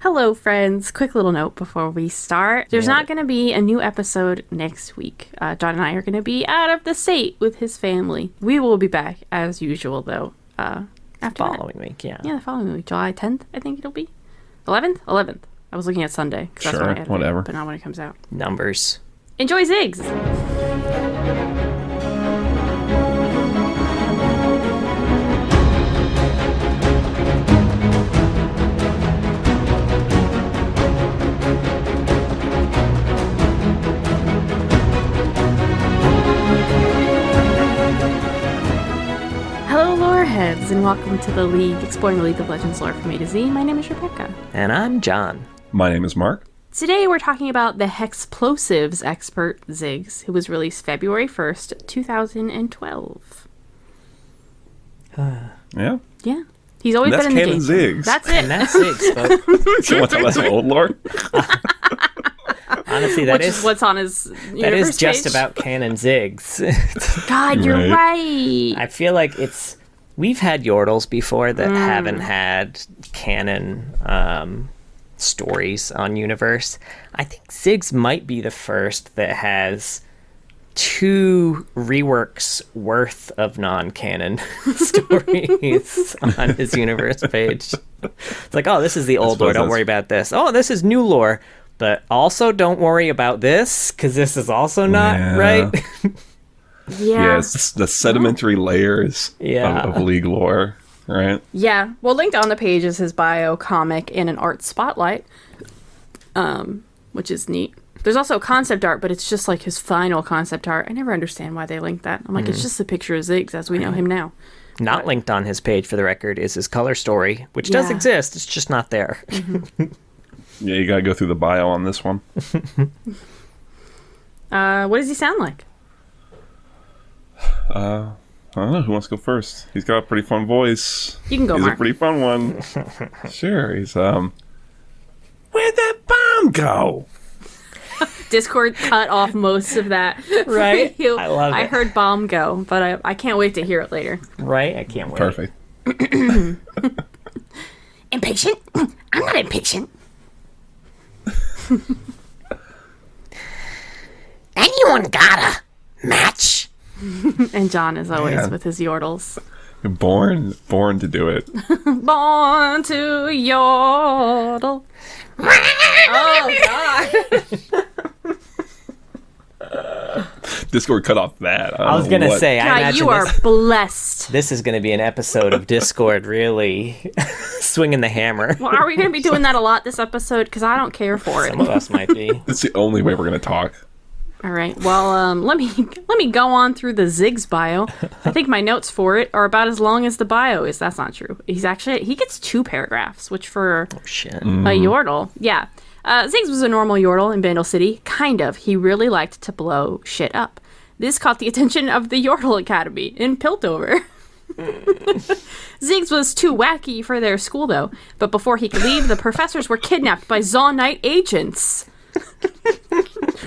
Hello, friends. Quick little note before we start. There's not going to be a new episode next week. John and I are going to be out of the state with his family. We will be back as usual, though. After following week, yeah. Yeah, the following week. July 10th, I think it'll be. 11th? 11th. I was looking at Sunday. Sure, that's when I whatever. But not when it comes out. Numbers. Enjoy Ziggs! Hello, lore heads, and welcome to the League, exploring the League of Legends lore from A to Z. My name is Rebecca. And I'm John. My name is Mark. Today we're talking about the Hexplosives expert Ziggs, who was released February 1st, 2012. Yeah. Yeah. He's always That's been in the canon game. Ziggs. That's it. And that's Ziggs, folks. So what's that's old lore? Honestly, Which is what's on his universe that is just page. about canon Ziggs. God, you're right. I feel like we've had yordles before that haven't had canon stories on universe. I think Ziggs might be the first that has 2 reworks worth of non-canon stories on his universe page. It's like, oh, this is the old lore, don't worry about this. Oh, this is new lore, but also don't worry about this because this is also not right. Yeah. Yes, the sedimentary layers of League lore, right? Yeah. Well, linked on the page is his bio, comic, and an art spotlight, which is neat. There's also concept art, but it's just like his final concept art. I never understand why they linked that. I'm like, it's just a picture of Ziggs as we know him now. Not linked on his page, for the record, is his color story, which does exist. It's just not there. Yeah, you gotta go through the bio on this one. What does he sound like? I don't know. Who wants to go first? He's got a pretty fun voice. You can go, He's Mark. a pretty fun one. Sure. He's where'd that bomb go? Discord cut off most of that. Right? For you. I love it. I heard bomb go, but I can't wait to hear it later. Right? I can't wait. Perfect. Impatient? I'm not impatient. Anyone got a match? And John, as always, Man. with his yordles. Born to do it. Born to yodel. Oh, God. Discord cut off that. I was going to say, I God, imagine you are blessed. this is going to be an episode of Discord really swinging the hammer. Well, are we going to be doing that a lot this episode? Because I don't care for it. Some of us might be. It's the only way we're gonna talk. All right. Well, let me go on through the Ziggs bio. I think my notes for it are about as long as the bio is. That's not true. He gets 2 paragraphs, which for Shit. a yordle, yeah. Ziggs was a normal yordle in Bandle City, kind of. He really liked to blow shit up. This caught the attention of the Yordle Academy in Piltover. Ziggs was too wacky for their school, though. But before he could leave, the professors were kidnapped by Zonite agents.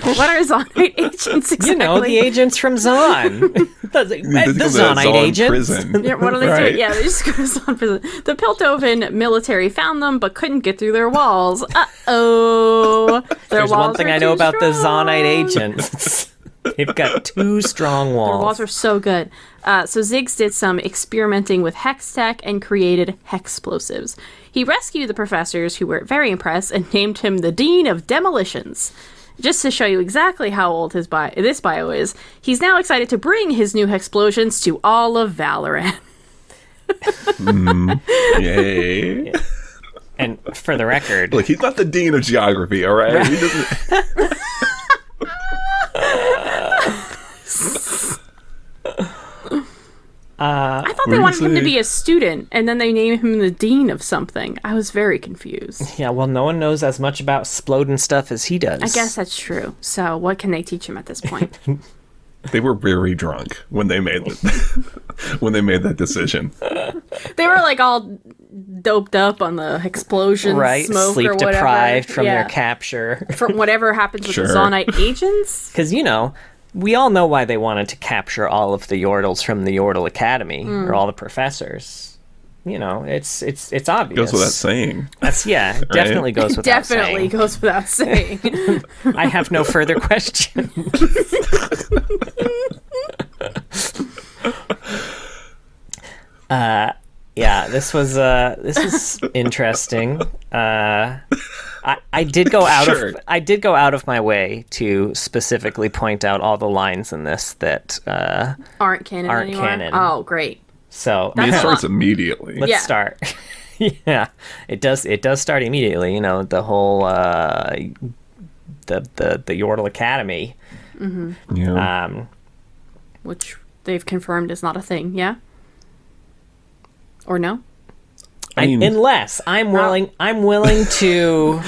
What are Zonite agents exactly? You know, the agents from Zon. the Zonite agents. Yeah, what are they doing? Yeah, they just go to Zon prison. The Piltovan military found them, but couldn't get through their walls. Uh-oh. There's one thing I know about the Zonite agents. They've got 2 strong walls. Their walls are so good. So Ziggs did some experimenting with hex tech and created Hexplosives. He rescued the professors, who were very impressed, and named him the Dean of Demolitions. Just to show you exactly how old this bio is, he's now excited to bring his new Hexplosions to all of Valorant. Yay. And for the record... Look, he's not the dean of geography, all right? He doesn't... I thought they wanted him to be a student, and then they named him the dean of something. I was very confused. Yeah, well, no one knows as much about exploding stuff as he does. I guess that's true. So what can they teach him at this point? They were very drunk when they made that decision. They were like all doped up on the explosion smoke sleep or whatever. deprived from their capture. From whatever happens with the Sure. Zonite agents. Because, you know, we all know why they wanted to capture all of the Yordles from the Yordle Academy, or all the professors. it's obvious. Goes without saying. That's definitely goes without saying. Definitely goes without saying. I have no further questions. This was interesting. I did go out of my way to specifically point out all the lines in this that aren't canon anymore? Canon. Oh, great. So It starts immediately. let's start. Yeah, it does start immediately. The whole the Yordle Academy. Mm-hmm. Yeah. Which they've confirmed is not a thing, yeah? Or no? I mean, unless I'm willing to.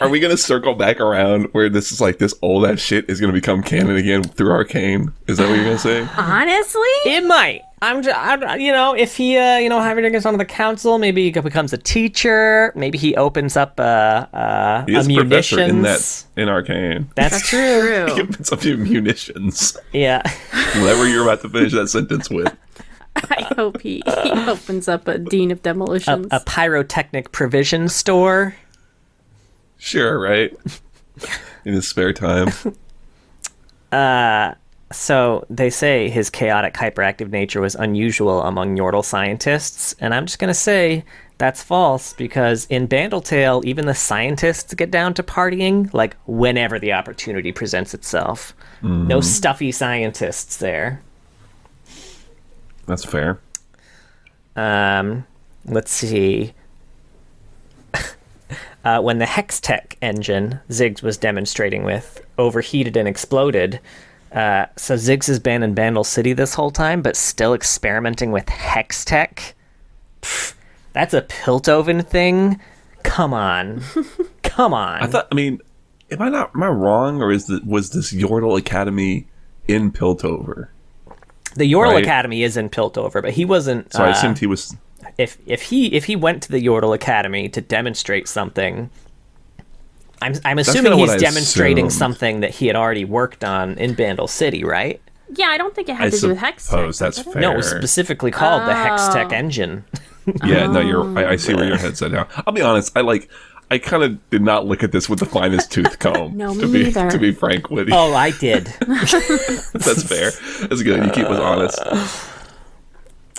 are we gonna circle back around where this is like this old ass shit is gonna become canon again through Arcane? Is that what you're gonna say? Honestly? It might. If he, everything gets onto the council, maybe he becomes a teacher. Maybe he opens up He is a a professor munitions. in Arcane. That's true. He opens up munitions. Yeah. Whatever you're about to finish that sentence with. I hope he opens up a Dean of Demolitions. A pyrotechnic provision store. Sure, right? In his spare time. So they say his chaotic, hyperactive nature was unusual among Yordle scientists, and I'm just going to say that's false, because in Bandle Tale, even the scientists get down to partying, like, whenever the opportunity presents itself. Mm-hmm. No stuffy scientists there. That's fair. Let's see. When the Hextech engine Ziggs was demonstrating with overheated and exploded, so Ziggs has been in Bandle City this whole time, but still experimenting with Hextech? Pfft, that's a Piltover thing? Come on. Come on. Am I wrong, or was this Yordle Academy in Piltover? The Yordle Academy is in Piltover, but he wasn't. So I assumed he was. If he went to the Yordle Academy to demonstrate something, I'm assuming he's demonstrating something that he had already worked on in Bandle City, right? Yeah, I don't think it had to do with Hextech. That's fair. No, it was specifically called the Hextech engine. Yeah, no, I see where your head's at now. I'll be honest, I kind of did not look at this with the finest tooth comb. No, me neither. To be frank with you. Oh, I did. That's fair. That's good. You keep us honest.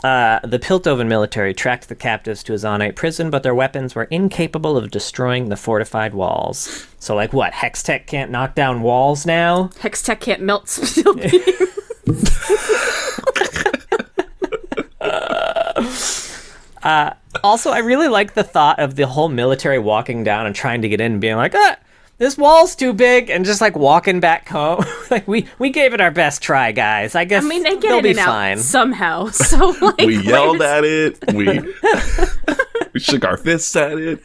The Piltovan military tracked the captives to a Zonite prison, but their weapons were incapable of destroying the fortified walls. So, like, what? Hextech can't knock down walls now? Hextech can't melt steel beams. Also, I really like the thought of the whole military walking down and trying to get in and being like, this wall's too big, and just, like, walking back home. Like, we gave it our best try, guys. I guess they get they'll in be and fine. out somehow. So, like, we yelled at it. We shook our fists at it.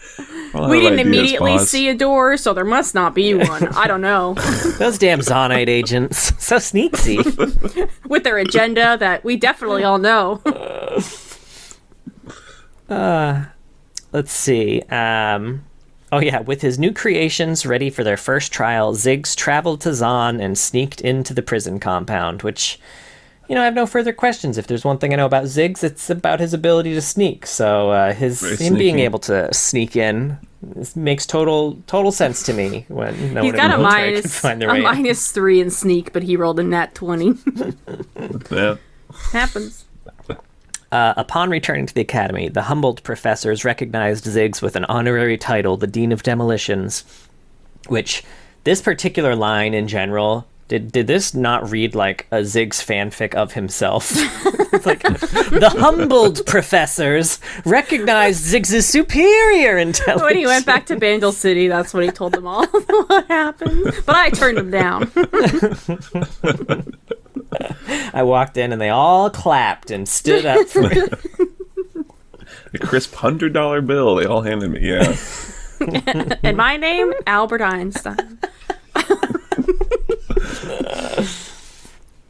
We didn't immediately see a door, so there must not be one. I don't know. Those damn Zonite agents. So sneaky. With their agenda that we definitely all know. Let's see. With his new creations ready for their first trial, Ziggs traveled to Zon and sneaked into the prison compound, which, I have no further questions. If there's one thing I know about Ziggs, it's about his ability to sneak. So him being able to sneak in makes total sense to me. When no He's one got in the military could find the right. -3 in sneak, but he rolled a nat 20. Yeah. Happens. Upon returning to the academy, the humbled professors recognized Ziggs with an honorary title, the Dean of Demolitions, which this particular line in general, did this not read like a Ziggs fanfic of himself? It's like, the humbled professors recognized Ziggs' superior intelligence. When he went back to Bandle City, that's when he told them all what happened. But I turned him down. I walked in and they all clapped and stood up for me. A crisp $100 bill they all handed me, yeah. And my name, Albert Einstein.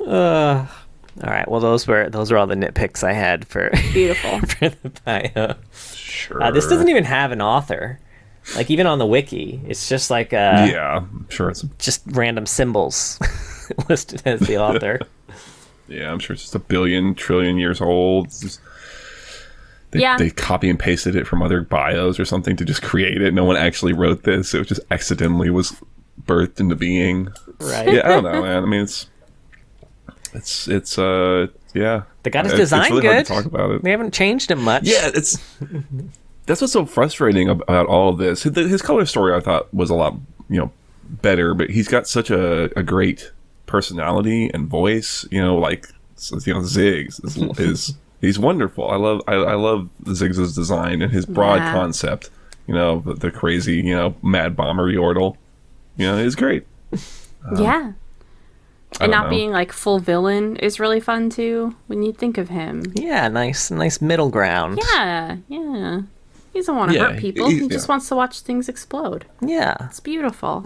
All right, well, those were all the nitpicks I had for Beautiful. for the bio. Sure. This doesn't even have an author. Like, even on the wiki, it's just like yeah, I'm sure it's just random symbols listed as the author. Yeah, I'm sure it's just a billion trillion years old. It's just They copy and pasted it from other bios or something to just create it. No one actually wrote this. It just accidentally was birthed into being. Right. Yeah, I don't know, man. I mean, yeah. They got his It's design really good. hard to talk about it. They haven't changed him much. Yeah, that's what's so frustrating about all of this. His color story, I thought, was a lot, better, but he's got such a great personality and voice. Ziggs is he's wonderful. I love Ziggs' design and his broad concept. The crazy, mad bomber yordle. Is great. Yeah. And not know. being like full villain is really fun too when you think of him. Yeah, nice middle ground. Yeah. He doesn't want to hurt people. He just wants to watch things explode. Yeah. It's beautiful.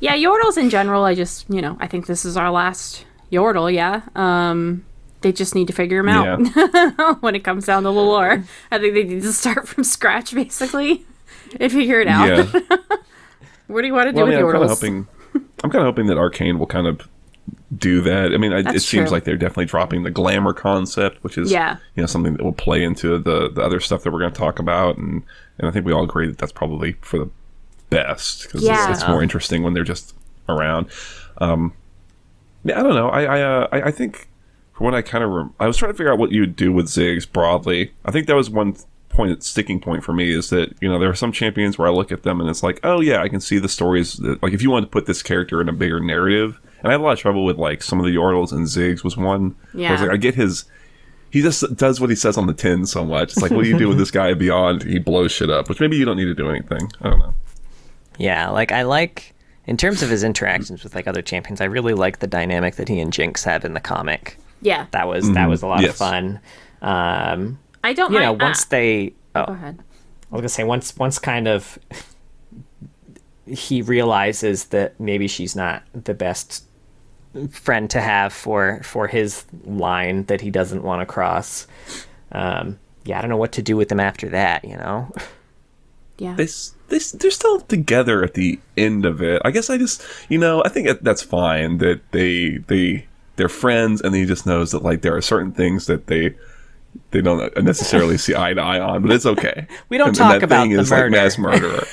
Yeah, yordles in general, I just, I think this is our last yordle, yeah. They just need to figure him out when it comes down to the lore. I think they need to start from scratch, basically, and figure it out. Yeah. What do you want to do with yordles? I'm kind of hoping that Arcane will kind of do that. I mean, it seems like they're definitely dropping the glamour concept, which is something that will play into the other stuff that we're going to talk about, and I think we all agree that that's probably for the best because it's more interesting when they're just around. I don't know. I think for what I was trying to figure out what you would do with Ziggs broadly. I think that was one sticking point for me is that there are some champions where I look at them and it's like, oh yeah, I can see the stories that, like, if you want to put this character in a bigger narrative. And I had a lot of trouble with like some of the yordles, and Ziggs was one. I was like, I get he just does what he says on the tin so much. It's like, what do you do with this guy beyond he blows shit up, which maybe you don't need to do anything. I don't know. Yeah, in terms of his interactions with like other champions, I really like the dynamic that he and Jinx have in the comic. Yeah, that was a lot of fun. I don't mind. Once they go ahead. I was gonna say once kind of he realizes that maybe she's not the best friend to have for his line that he doesn't want to cross. I don't know what to do with them after that. Yeah. They're still together at the end of it. I guess I just I think that's fine that they're friends, and he just knows that like there are certain things that they don't necessarily see eye to eye on, but it's okay. We don't talk about the murder. Like mass murderer.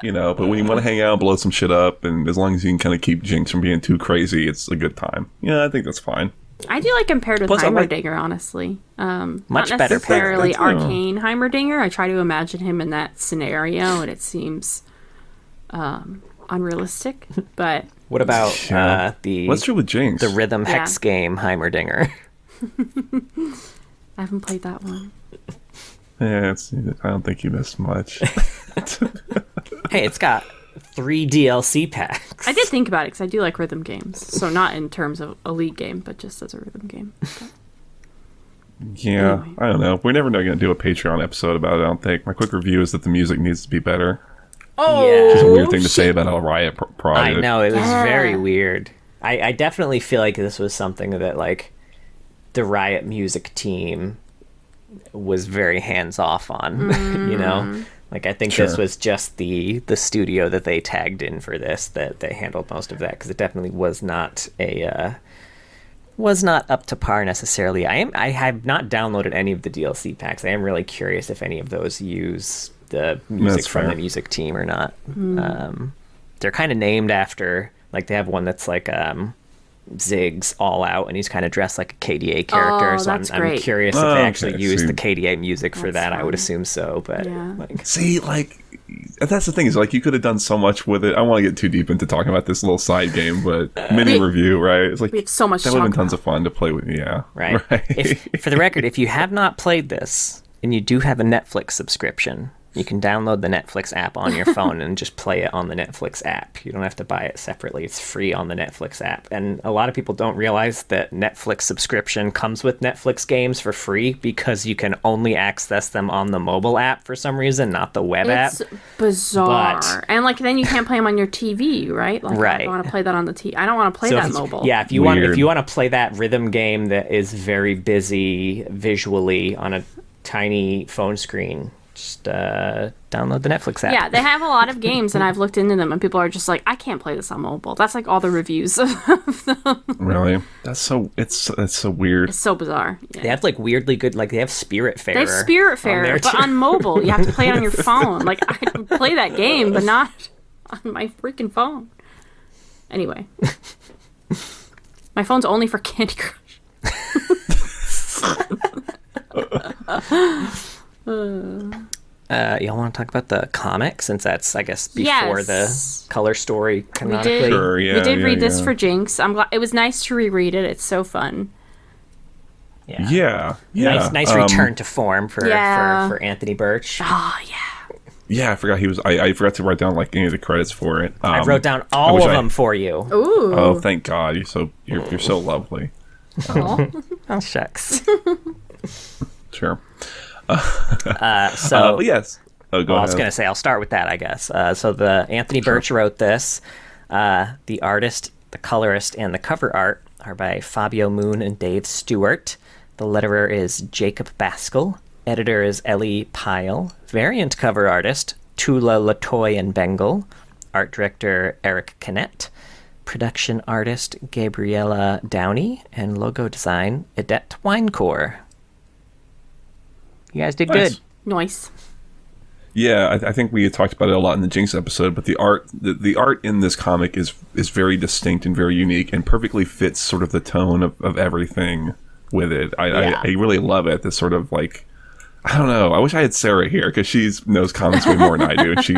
But when you want to hang out, blow some shit up, and as long as you can kind of keep Jinx from being too crazy, it's a good time. Yeah, I think that's fine. I do like him paired with Heimerdinger, honestly. Much not better necessarily Arcane Heimerdinger. I try to imagine him in that scenario, and it seems unrealistic. But what about what's true with Jinx? The rhythm hex game Heimerdinger. I haven't played that one. Yeah, I don't think you missed much. Hey, it's got 3 DLC packs. I did think about it because I do like rhythm games. So not in terms of a league game, but just as a rhythm game. Yeah, anyway. I don't know. We're never going to do a Patreon episode about it, I don't think. My quick review is that the music needs to be better. Oh, yeah. Which is a weird thing to say about a Riot project. I know, it was very weird. I definitely feel like this was something that, like, the Riot music team was very hands-off on, Like, I think this was just the studio that they tagged in for this, that they handled most of that, because it definitely was not up to par necessarily. I have not downloaded any of the DLC packs. I am really curious if any of those use the music from the music team or not. They're kind of named after, like, they have one that's like Ziggs All Out, and he's kind of dressed like a KDA character. So I'm curious if they actually use the KDA music for that. Fun. I would assume so, but that's the thing is, like, you could have done so much with it. I don't want to get too deep into talking about this little side game, but mini review, right? It's like we have so much. That would have been tons of fun to play with. Yeah, right. For the record, if you have not played this and you do have a Netflix subscription, you can download the Netflix app on your phone and just play it on the Netflix app. You don't have to buy it separately. It's free on the Netflix app. And a lot of people don't realize that Netflix subscription comes with Netflix games for free because you can only access them on the mobile app for some reason, not the web app. It's bizarre. And, like, then you can't play them on your TV, right? Like, right. I want to play that on the TV. I don't want to play that mobile. Yeah, if you want to play that rhythm game that is very busy visually on a tiny phone screen, just download the Netflix app. Yeah, they have a lot of games, and I've looked into them, and people are just like, I can't play this on mobile. That's like all the reviews of them. Really? That's so weird. It's so bizarre. Yeah. They have like weirdly good, like they have Spiritfarer. They have Spiritfarer, but on mobile, you have to play it on your phone. Like, I can play that game, but not on my freaking phone. Anyway. My phone's only for Candy Crush. Y'all want to talk about the comic, since that's, I guess, before the color story canonically? We did read this for Jinx. I'm glad. It was nice to reread it. It's so fun. Yeah. Nice return to form for Anthony Birch. Oh, yeah. Yeah, I forgot he was. I forgot to write down like any of the credits for it. I wrote down all of them for you. Ooh. Oh, thank God! You're so lovely. Oh shucks. Sure. So yes. Oh, go ahead. I was going to say I'll start with that, I guess. So the Anthony Birch wrote this. The artist, the colorist, and the cover art are by Fabio Moon and Dave Stewart. The letterer is Jacob Baskell. Editor is Ellie Pyle. Variant cover artist, Tula Latoy and Bengal. Art director, Eric Canet. Production artist, Gabriella Downey. And logo design, Edette Winecore. You guys did good. Nice. Yeah, I think we had talked about it a lot in the Jinx episode, but the art in this comic is very distinct and very unique and perfectly fits sort of the tone of everything with it. I really love it. This sort of like, I don't know. I wish I had Sarah here because she knows comics way more than I do. And she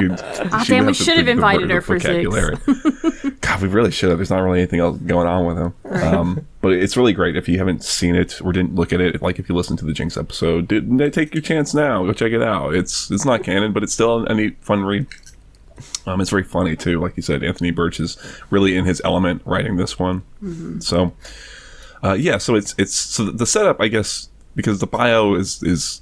damn, we should have invited her for Ziggs. God, we really should have. There's not really anything else going on with him. Right. But it's really great. If you haven't seen it or didn't look at it, like if you listen to the Jinx episode, take your chance now. Go check it out. It's not canon, but it's still a neat, fun read. It's very funny too. Like you said, Anthony Birch is really in his element writing this one. Mm-hmm. So, so so the setup, I guess, because the bio is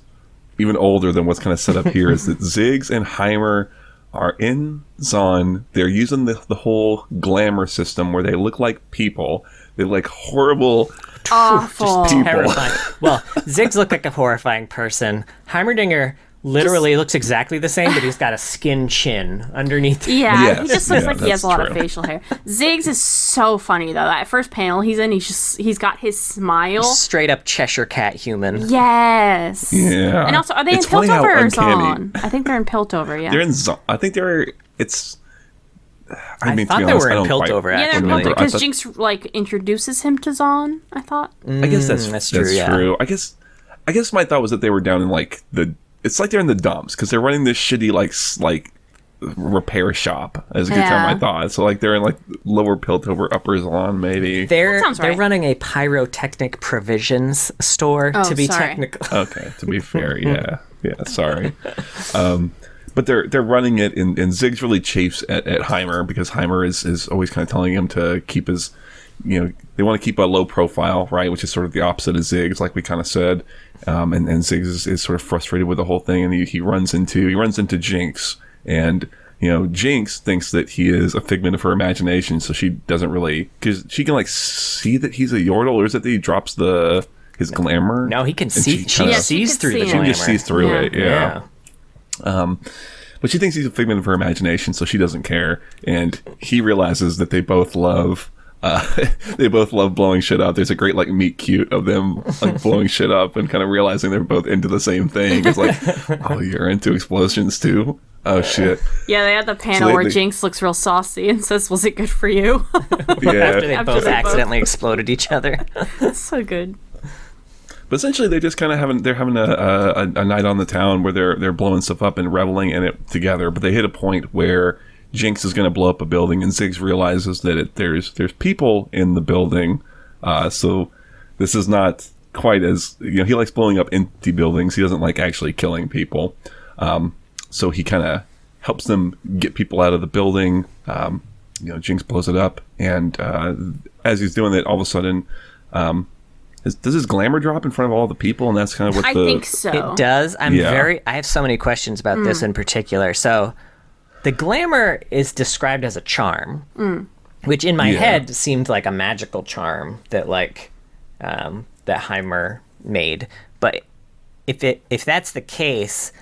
even older than what's kind of set up here, is that Ziggs and Heimer are in Zon. They're using the whole glamour system where they look like people. They look like horrible, awful, just people. Terrifying. Well, Ziggs looked like a horrifying person. Heimerdinger literally looks exactly the same, but he's got a skin chin underneath. Yeah, yes, he just looks like he has a lot of true. facial hair. Ziggs is so funny though. That first panel he's in, he's got his smile. Straight up Cheshire Cat human. Yes. Yeah. And also, are they in Piltover or Zon? I think they're in Piltover. Yeah. They're in Zon. I think it's. I mean, thought to be they honest, were I in don't quite Piltover. Yeah, they're in remember. Piltover because Jinx like introduces him to Zon. I thought. I guess that's true. That's yeah. true. I guess my thought was that they were down in like it's like they're in the dumps because they're running this shitty like repair shop. As a good time, I thought. So like they're in like lower Piltover, upper Zon, maybe. They're right. running a pyrotechnic provisions store to be technical. Okay, to be fair, yeah, sorry. But they're running it, and Ziggs really chafes at Heimer because Heimer is always kind of telling him to keep his, they want to keep a low profile, right? Which is sort of the opposite of Ziggs, like we kind of said. And Ziggs is sort of frustrated with the whole thing, and he runs into Jinx, and Jinx thinks that he is a figment of her imagination, so she doesn't really, because she can like see that he's a yordle, or is it that he drops his glamour? No, he can see. She sees through the glamour. She just sees through it. Yeah. But she thinks he's a figment of her imagination, so she doesn't care. And he realizes that they both love blowing shit up. There's a great like meet cute of them like blowing shit up and kind of realizing they're both into the same thing. It's like, oh, you're into explosions too? Oh shit. Yeah, they had the panel where Jinx looks real saucy and says, "Was it good for you?" Yeah. After they accidentally exploded each other. That's so good. But essentially, they just kind of having a night on the town where they're blowing stuff up and reveling in it together. But they hit a point where Jinx is going to blow up a building, and Ziggs realizes that there's people in the building. So this is not quite as he likes blowing up empty buildings. He doesn't like actually killing people. So he kind of helps them get people out of the building. Jinx blows it up, and as he's doing it, all of a sudden. Does his glamour drop in front of all the people, and that's kind of what I think so. It does. I have so many questions about this in particular. So, the glamour is described as a charm, which in my head seemed like a magical charm that that Heimer made. But if that's the case,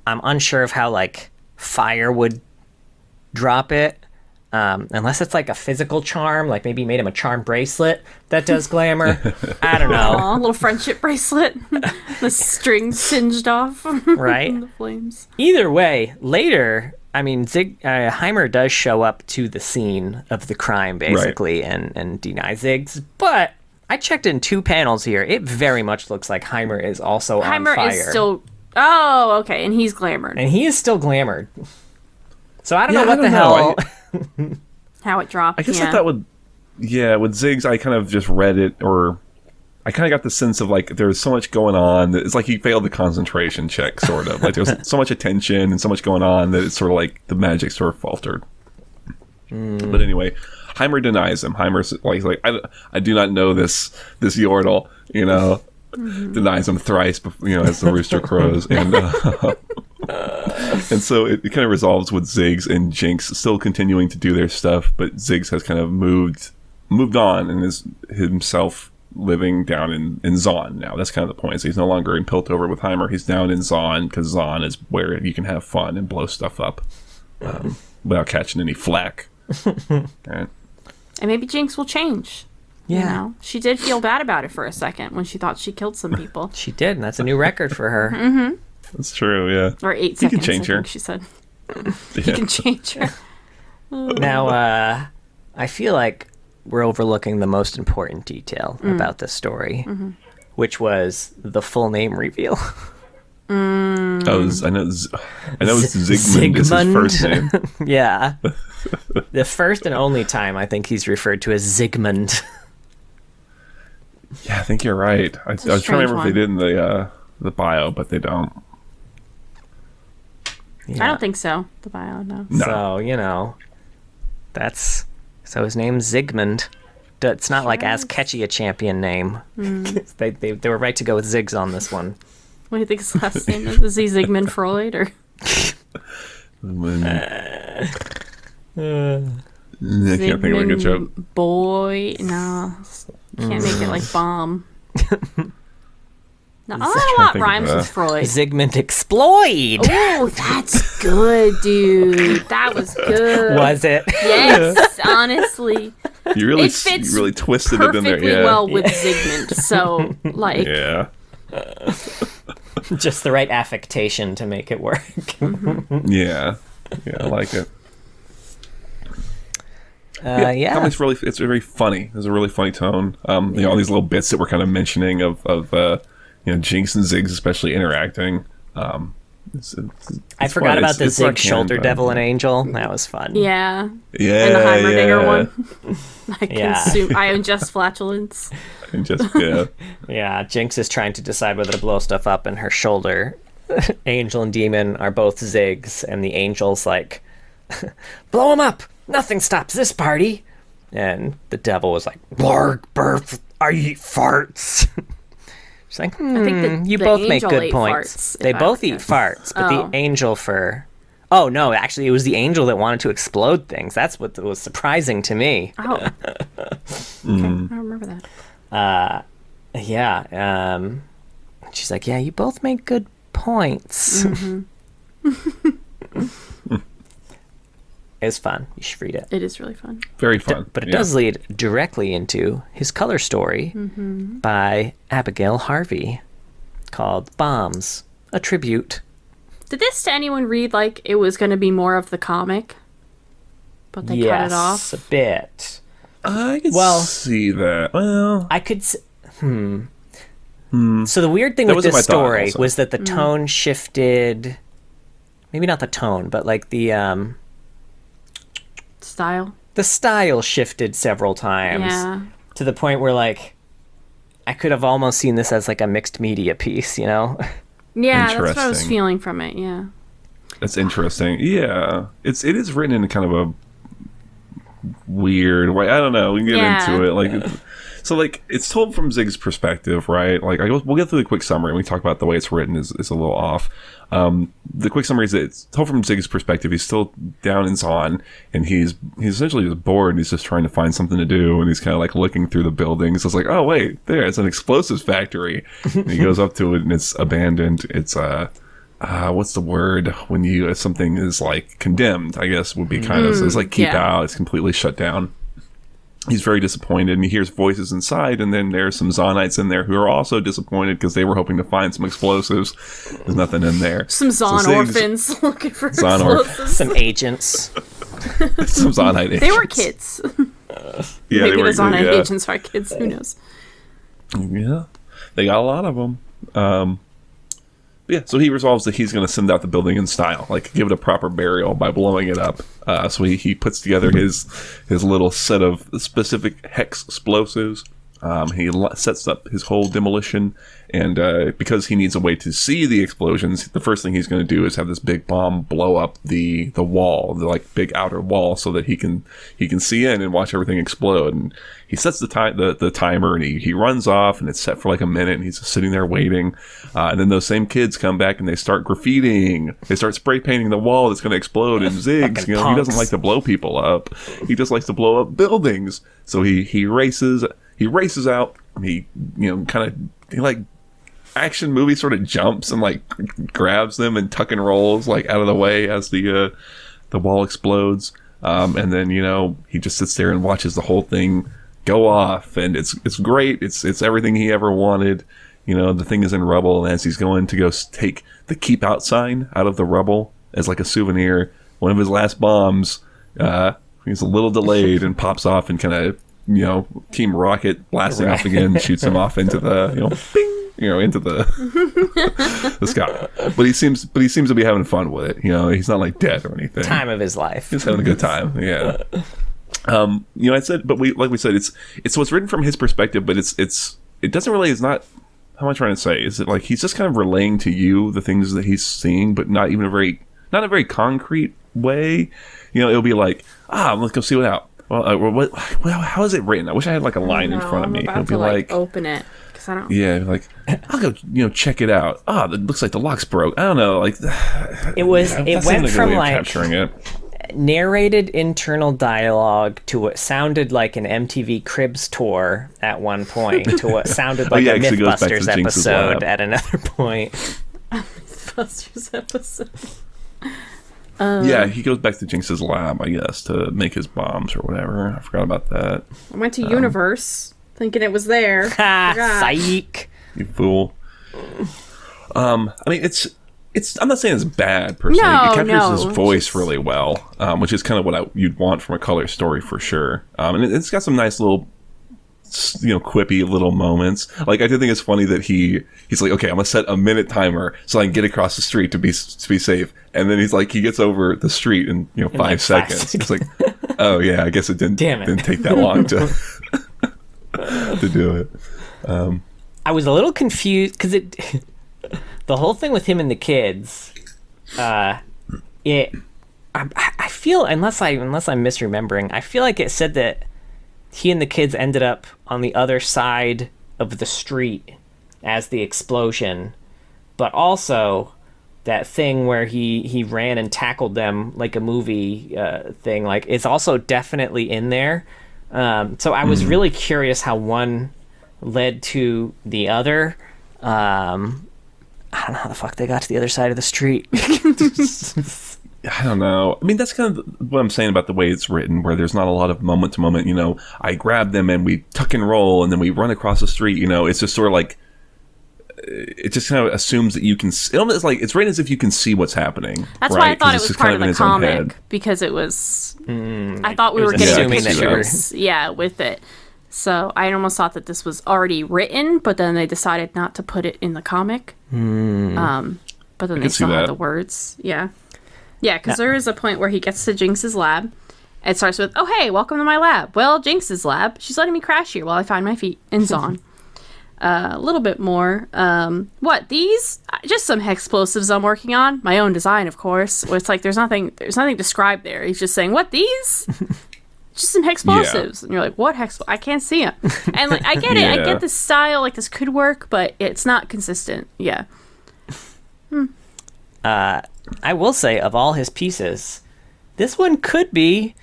I'm unsure of how like fire would drop it. Unless it's like a physical charm, like maybe made him a charm bracelet that does glamour. I don't know. Aw, a little friendship bracelet. The strings singed off. Right? The flames. Either way, later, I mean, Heimer does show up to the scene of the crime, basically, and deny Ziggs. But I checked in 2 panels here. It very much looks like Heimer is also on fire. Heimer is still... Oh, okay, and he's glamored. And he is still glamored. So I don't know what the hell... How it dropped. I guess I thought with Ziggs, I kind of just read it, or I kind of got the sense of like there's so much going on that it's like he failed the concentration check, sort of. Like there's so much attention and so much going on that it's sort of like the magic sort of faltered. But anyway, Heimer denies him. Heimer's like I do not know this yordle, you know. Denies him thrice, as the rooster crows, and so it kind of resolves with Ziggs and Jinx still continuing to do their stuff, but Ziggs has kind of moved on and is himself living down in Zaun now. That's kind of the point. So he's no longer in Piltover with Heimer. He's down in Zaun because Zaun is where you can have fun and blow stuff up without catching any flack. Right. And maybe Jinx will change. Yeah. You know? She did feel bad about it for a second when she thought she killed some people. She did, and that's a new record for her. Mm-hmm. That's true, yeah. Or 8 seconds, can change I her. think she said. He can change her. Now, I feel like we're overlooking the most important detail about this story, which was the full name reveal. I know Zygmunt is his first name. Yeah. The first and only time I think he's referred to as Zygmunt. Yeah, I think you're right. I was trying to remember if they did in the bio, but they don't. Yeah. I don't think so. The bio, no. So, so his name's Zygmunt. It's not like as catchy a champion name. They were right to go with Ziggs on this one. What do you think his last name is? Is he Sigmund Freud or? I can't think of a good joke. Boy, no, can't make it like bomb. No, I don't want rhymes with Freud. Zygmunt Exploit. Oh, that's good, dude. That was good. Was it? Yes, honestly. You really twisted it in there. Perfectly well with Zygmunt. So, like, yeah. Just the right affectation to make it work. Yeah, I like it. Comic's it's very funny. There's a really funny tone. All these little bits that we're kind of mentioning of Jinx and Ziggs especially interacting. I forgot about the Ziggs shoulder devil and angel. That was fun. Yeah. And the Heimerdinger one. I ingest flatulence. Yeah, Jinx is trying to decide whether to blow stuff up, and her shoulder, angel and demon, are both Ziggs, and the angel's like, blow him up! Nothing stops this party! And the devil was like, Blarg, birth, I eat farts. She's like, I think you both make good points. They both eat farts, but the angel Oh, no, actually, it was the angel that wanted to explode things. That's what was surprising to me. Oh. Okay, I remember that. She's like, yeah, you both make good points. It's fun. You should read it. It is really fun. Very fun. But it does lead directly into his color story by Abigail Harvey called Bombs, a Tribute. Did this to anyone read like it was going to be more of the comic? But they cut it off? Yes, a bit. I could see that. Well, I could... So the weird thing with this story was that the tone shifted... Maybe not the tone, but like the... Style? The style shifted several times. Yeah. To the point where, like, I could have almost seen this as like a mixed media piece, you know? Yeah, that's what I was feeling from it, yeah. That's interesting. Yeah. It is written in kind of a weird way. I don't know. We can get into it. Like, so, like, it's told from Ziggs' perspective, right? Like, we'll get through the quick summary, and we talk about the way it's written is a little off. The quick summary is that it's told from Ziggs' perspective. He's still down in Zaun, and he's essentially just bored. He's just trying to find something to do, and he's kind of like looking through the buildings. It's like, oh wait, it's an explosives factory. And he goes up to it, and it's abandoned. It's what's the word when you something is like condemned, I guess would be kind of, it's like keep out, it's completely shut down. He's very disappointed, and he hears voices inside, and then there's some Zonites in there who are also disappointed because they were hoping to find some explosives. There's nothing in there. Some Zon orphans looking for explosives. Some agents. Some Zonite agents. They were kids. Yeah, Maybe they were the Zonite agents are kids. Who knows? Yeah, they got a lot of them. Yeah, so he resolves that he's going to send out the building in style, like give it a proper burial by blowing it up. So he puts together his little set of specific Hexplosives. He sets up his whole demolition, and because he needs a way to see the explosions, the first thing he's going to do is have this big bomb blow up the wall, the like big outer wall, so that he can see in and watch everything explode. And he sets the timer, and he runs off, and it's set for like a minute, and he's just sitting there waiting. And then those same kids come back and they start graffitiing. They start spray painting the wall that's going to explode. And Ziggs, he doesn't like to blow people up. He just likes to blow up buildings. So he races out. He he like action movie sort of jumps and like grabs them and tuck and rolls like out of the way as the wall explodes. And then he just sits there and watches the whole thing go off, and it's great. It's everything he ever wanted. The thing is in rubble, and as he's going to go take the keep out sign out of the rubble as like a souvenir, one of his last bombs, he's a little delayed and pops off and kind of Team Rocket blasting off again, shoots him off into the bing, into the the sky. But he seems to be having fun with it. He's not like dead or anything. Time of his life. He's having a good time. Yeah. I said, but we said it's what's written from his perspective, but it doesn't really, it's not, how am I trying to say? Is it like he's just kind of relaying to you the things that he's seeing, but not in a very concrete way. It'll be like, let's go see what out. Well, how is it written? I wish I had like a line in front of me. It'll be like open it, because I don't. Yeah, like I'll go check it out. It looks like the lock's broke. I don't know, like it went from like capturing it. Narrated internal dialogue to what sounded like an MTV Cribs tour at one point to what sounded like a Mythbusters episode at another point. Mythbusters episode. Yeah, he goes back to Jinx's lab, I guess, to make his bombs or whatever. I forgot about that. I went to Universe thinking it was there. Psych. You fool. I mean, it's. I'm not saying it's bad per se. It captures his voice really well, which is kind of what you'd want from a color story for sure. And it's got some nice little, quippy little moments. Like I do think it's funny that he's like, okay, I'm gonna set a minute timer so I can get across the street to be safe. And then he gets over the street in 5 seconds. It's like, oh yeah, I guess it didn't take that long to to do it. I was a little confused because the whole thing with him and the kids, I feel, unless I'm misremembering, I feel like it said that he and the kids ended up on the other side of the street as the explosion, but also that thing where he ran and tackled them like a movie thing, like it's also definitely in there. So I was really curious how one led to the other. I don't know how the fuck they got to the other side of the street. I don't know. I mean, that's kind of what I'm saying about the way it's written, where there's not a lot of moment to moment. I grab them and we tuck and roll, and then we run across the street. It's just sort of like, it just kind of assumes that you can. It's like it's written as if you can see what's happening. That's why I thought it was part of the comic, because it was. I thought we were getting pictures. Yeah, with it. So I almost thought that this was already written, but then they decided not to put it in the comic. But then they still had the words. Yeah. Yeah, because there is a point where he gets to Jinx's lab. It starts with, oh, hey, welcome to my lab. Well, Jinx's lab. She's letting me crash here while I find my feet in Zon. A little bit more. What, these? Just some Hexplosives I'm working on. My own design, of course. Where it's like there's nothing described there. He's just saying, what, these? Just some Hexplosives. Yeah. And you're like, what I can't see them. And like, I get it. I get the style. Like, this could work, but it's not consistent. Yeah. I will say, of all his pieces, this one could be.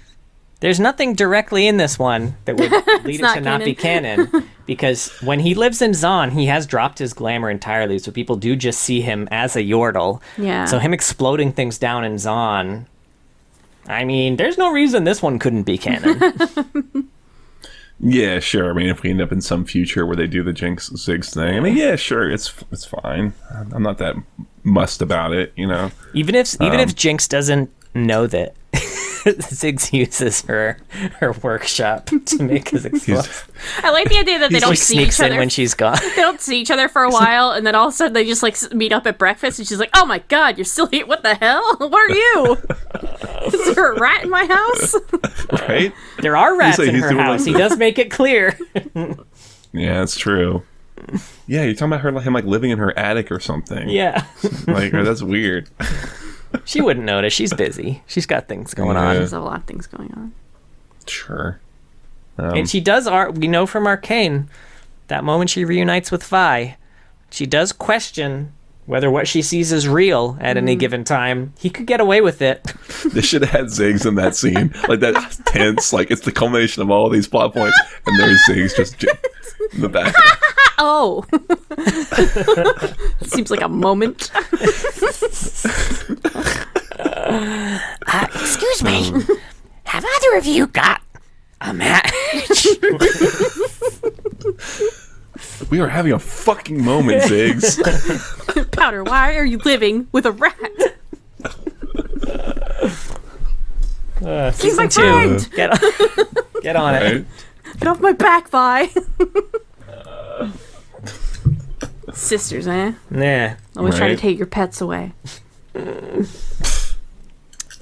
There's nothing directly in this one that would lead it to not be canon. Because when he lives in Zon, he has dropped his glamour entirely, so people do just see him as a yordle. Yeah. So him exploding things down in Zon, I mean, there's no reason this one couldn't be canon. Yeah, sure. I mean, if we end up in some future where they do the Jinx Ziggs thing, I mean, yeah, sure, it's fine. I'm not that mussed about it, you know. Even if Jinx doesn't know that Ziggs uses her workshop to make his explosive. I like the idea that they don't like see sneaks each other in when she's gone. They don't see each other for a while, and then all of a sudden they just like meet up at breakfast, and she's like, "Oh my god, you're still here? What the hell? What are you? Is there a rat in my house?" Right? There are rats He's in her house. He does make it clear. Yeah, that's true. Yeah, you're talking about him like living in her attic or something. Yeah. Like, that's weird. She wouldn't notice. She's busy. She's got things going on. There's a lot of things going on. Sure. And she does, we know from Arcane, that moment she reunites with Vi, she does question whether what she sees is real at any given time. He could get away with it. They should have had Ziggs in that scene. Like, that tense, like, it's the culmination of all these plot points, and there's Ziggs just in the back. Oh. Seems like a moment. Excuse me. Have either of you got a match? We are having a fucking moment, Ziggs. Powder, why are you living with a rat? He's my friend! Get on it. Get off my back, Vi! Sisters, eh? Yeah. Always try to take your pets away.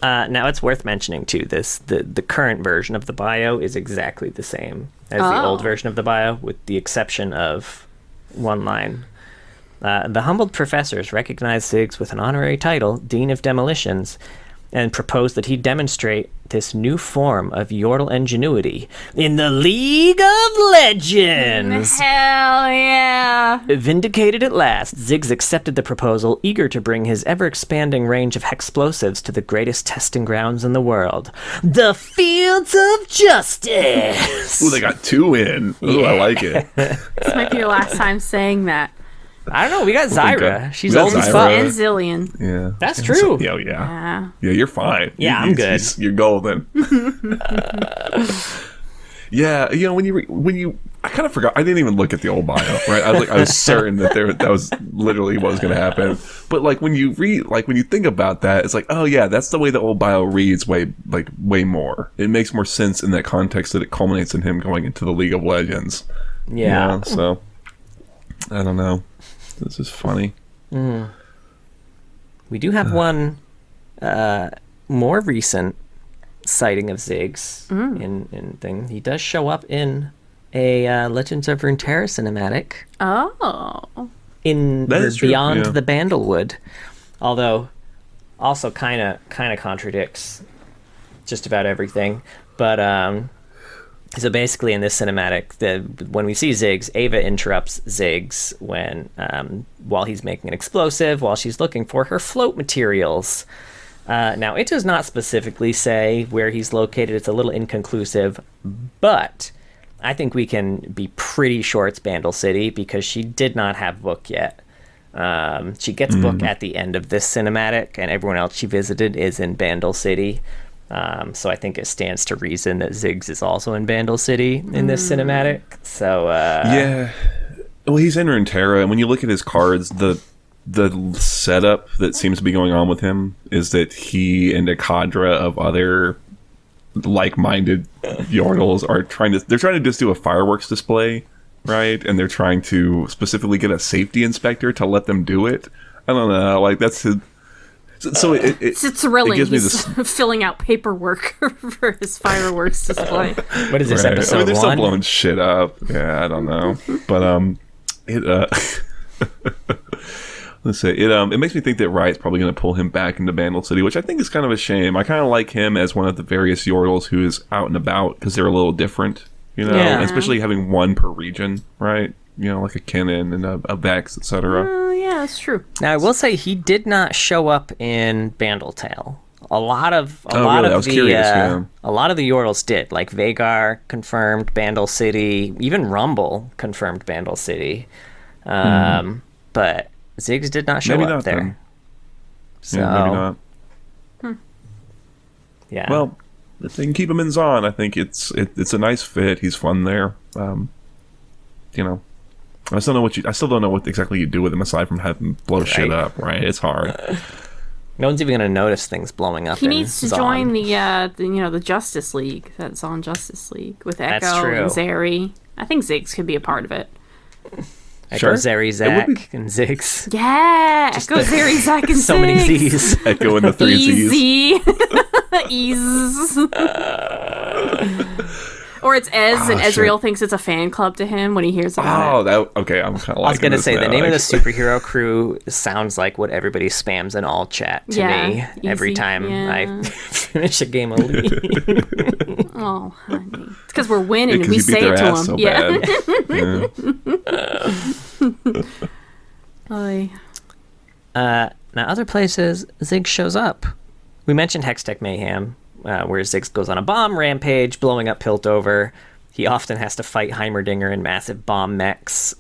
Now it's worth mentioning too. The current version of the bio is exactly the same as the old version of the bio, with the exception of one line. The humbled professors recognized Ziggs with an honorary title, Dean of Demolitions, and proposed that he demonstrate this new form of yordle ingenuity in the League of Legends. Hell yeah! Vindicated at last, Ziggs accepted the proposal, eager to bring his ever-expanding range of Hexplosives to the greatest testing grounds in the world, the Fields of Justice. Ooh, they got 2 in. Ooh, I like it. This might be your last time saying that. I don't know. We got Zyra. She's We got old as Zyra. fuck. And Zillion. Yeah. That's true. Yeah. Yeah, you're fine. Yeah, I'm good. You're golden. Yeah, you know, when you I kind of forgot. I didn't even look at the old bio, right? I was certain that that was literally what was going to happen. But like when you think about that, it's like, oh yeah, that's the way the old bio reads way more. It makes more sense in that context that it culminates in him going into the League of Legends. Yeah. You know, so I don't know. This is funny. We do have one more recent sighting of Ziggs in thing. He does show up in a Legends of Runeterra cinematic. Oh. In That is true, Beyond yeah. the Bandlewood. Although also kind of contradicts just about everything. But so basically in this cinematic, when we see Ziggs, Ava interrupts Ziggs while he's making an explosive, while she's looking for her float materials. Now, it does not specifically say where he's located. It's a little inconclusive, but I think we can be pretty sure it's Bandle City because she did not have book yet. She gets book at the end of this cinematic, and everyone else she visited is in Bandle City. So I think it stands to reason that Ziggs is also in Bandle City in this cinematic. So Yeah. Well, he's in Runeterra, and when you look at his cards, the setup that seems to be going on with him is that he and a cadre of other like-minded yordles are trying to just do a fireworks display, right? And they're trying to specifically get a safety inspector to let them do it. I don't know, like that's his. So it's thrilling. It gives me He's filling out paperwork for his fireworks display. what is this, right. episode I mean, they're still 1? blowing shit up. Yeah, I don't know, but let's say it makes me think that Riot's probably going to pull him back into Bandle City, which I think is kind of a shame. I kind of like him as one of the various yordles who is out and about because they're a little different, you know, Yeah. especially having one per region, right? You know, like a canon and a Vex, etc. Oh, yeah, that's true. Now, I will say he did not show up in Bandle Tale, A lot of I was curious, yeah. a lot of the yordles did. Like Vagar confirmed Bandle City, even Rumble confirmed Bandle City. But Ziggs did not show maybe up not there. Then. So, yeah, maybe not. Yeah. Well, if they can keep him in Zon, I think it's a nice fit. He's fun there. I still don't know what exactly you do with him aside from having him blow shit up. Right? It's hard. No one's even going to notice things blowing up. He needs to Zon. join the Justice League, that Zon Justice League with Echo and Zeri. I think Ziggs could be a part of it. Echo, Zeri, Zach, and Ziggs. Yeah, Echo, Zeri, Zach, and so Ziggs. many Z's. Echo and the three Z's. Ease. Or it's Ez, and Ezreal thinks it's a fan club to him when he hears about it. Okay. I'm kind of. I was gonna say the name of the superhero crew sounds like what everybody spams in all chat to me every time I finish a game of League. Oh, honey, it's because we're winning and we you say beat it their to ass him. so bad. Now, other places, Ziggs shows up. We mentioned Hextech Mayhem, where Ziggs goes on a bomb rampage, blowing up Piltover. He often has to fight Heimerdinger in massive bomb mechs.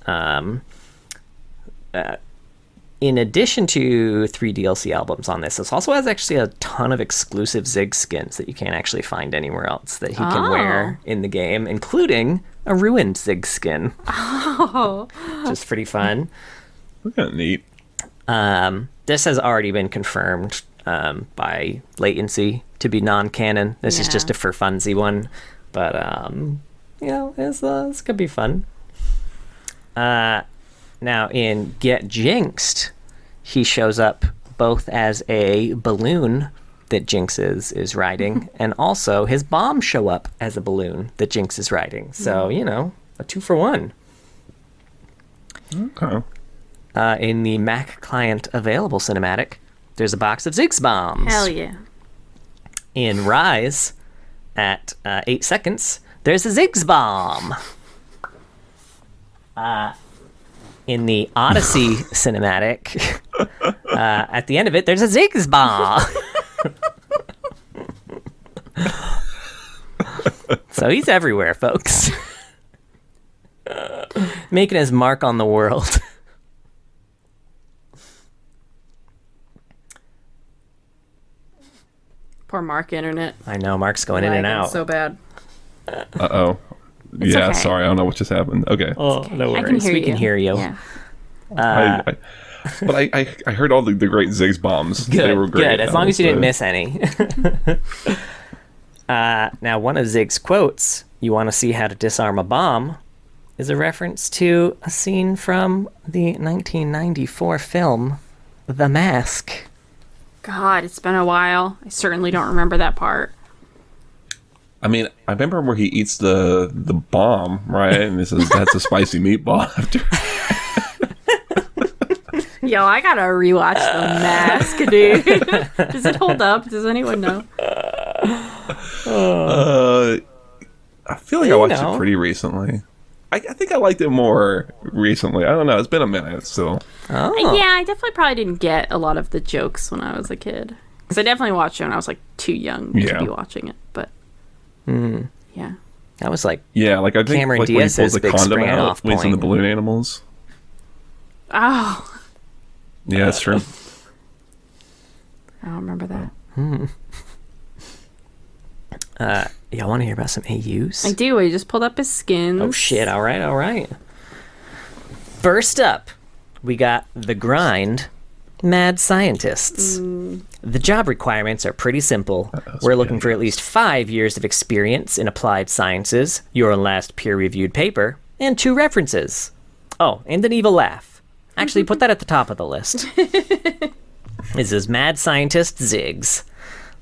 In addition to 3 DLC albums on this also has actually a ton of exclusive Ziggs skins that you can't actually find anywhere else that he can wear in the game, including a ruined Ziggs skin. Oh. Which is pretty fun. Kind of neat. This has already been confirmed by Latency to be non-canon. This is just a for funsy one, but this could be fun. Now in Get Jinxed, he shows up both as a balloon that Jinx is riding, and also his bombs show up as a balloon that Jinx is riding. So a 2-for-1. Okay. In the Mac client available cinematic, there's a box of Ziggs bombs. Hell yeah. In Rise, at 8 seconds, there's a Ziggs bomb. In the Odyssey cinematic, at the end of it, there's a Ziggs bomb. So he's everywhere, folks. Making his mark on the world. Poor Mark Internet. I know, Mark's going in and out. So bad. Uh-oh. Yeah, okay. sorry, I don't know what just happened. Okay. Oh, Okay. no I worries. can hear We can hear you. Yeah. I heard all the great Ziggs bombs. Good, They were great. good. As long as you didn't miss any. Now, one of Ziggs' quotes, "You want to see how to disarm a bomb," is a reference to a scene from the 1994 film The Mask. God, it's been a while. I certainly don't remember that part. I mean, I remember where he eats the bomb, right? And this is that's a spicy meatball after. Yo, I gotta rewatch The Mask, dude. Does it hold up? Does anyone know? I feel like I watched it pretty recently. I think I liked it more recently. I don't know. It's been a minute still. Oh. Yeah, I definitely probably didn't get a lot of the jokes when I was a kid. Because I definitely watched it when I was like too young to be watching it. But yeah. That was like Yeah, like I think Cameron like when he Diaz's pulls the big condom spring out off when he's in the point. balloon animals. Oh, Yeah, that's true. I don't remember that. y'all want to hear about some AUs? I do. I just pulled up his skins. Oh shit, all right. First up, we got The Grind, Mad Scientists. The job requirements are pretty simple. We're looking for at least 5 years of experience in applied sciences, your last peer-reviewed paper, and 2 references. Oh, and an evil laugh. Actually, put that at the top of the list. This is Mad Scientist Ziggs.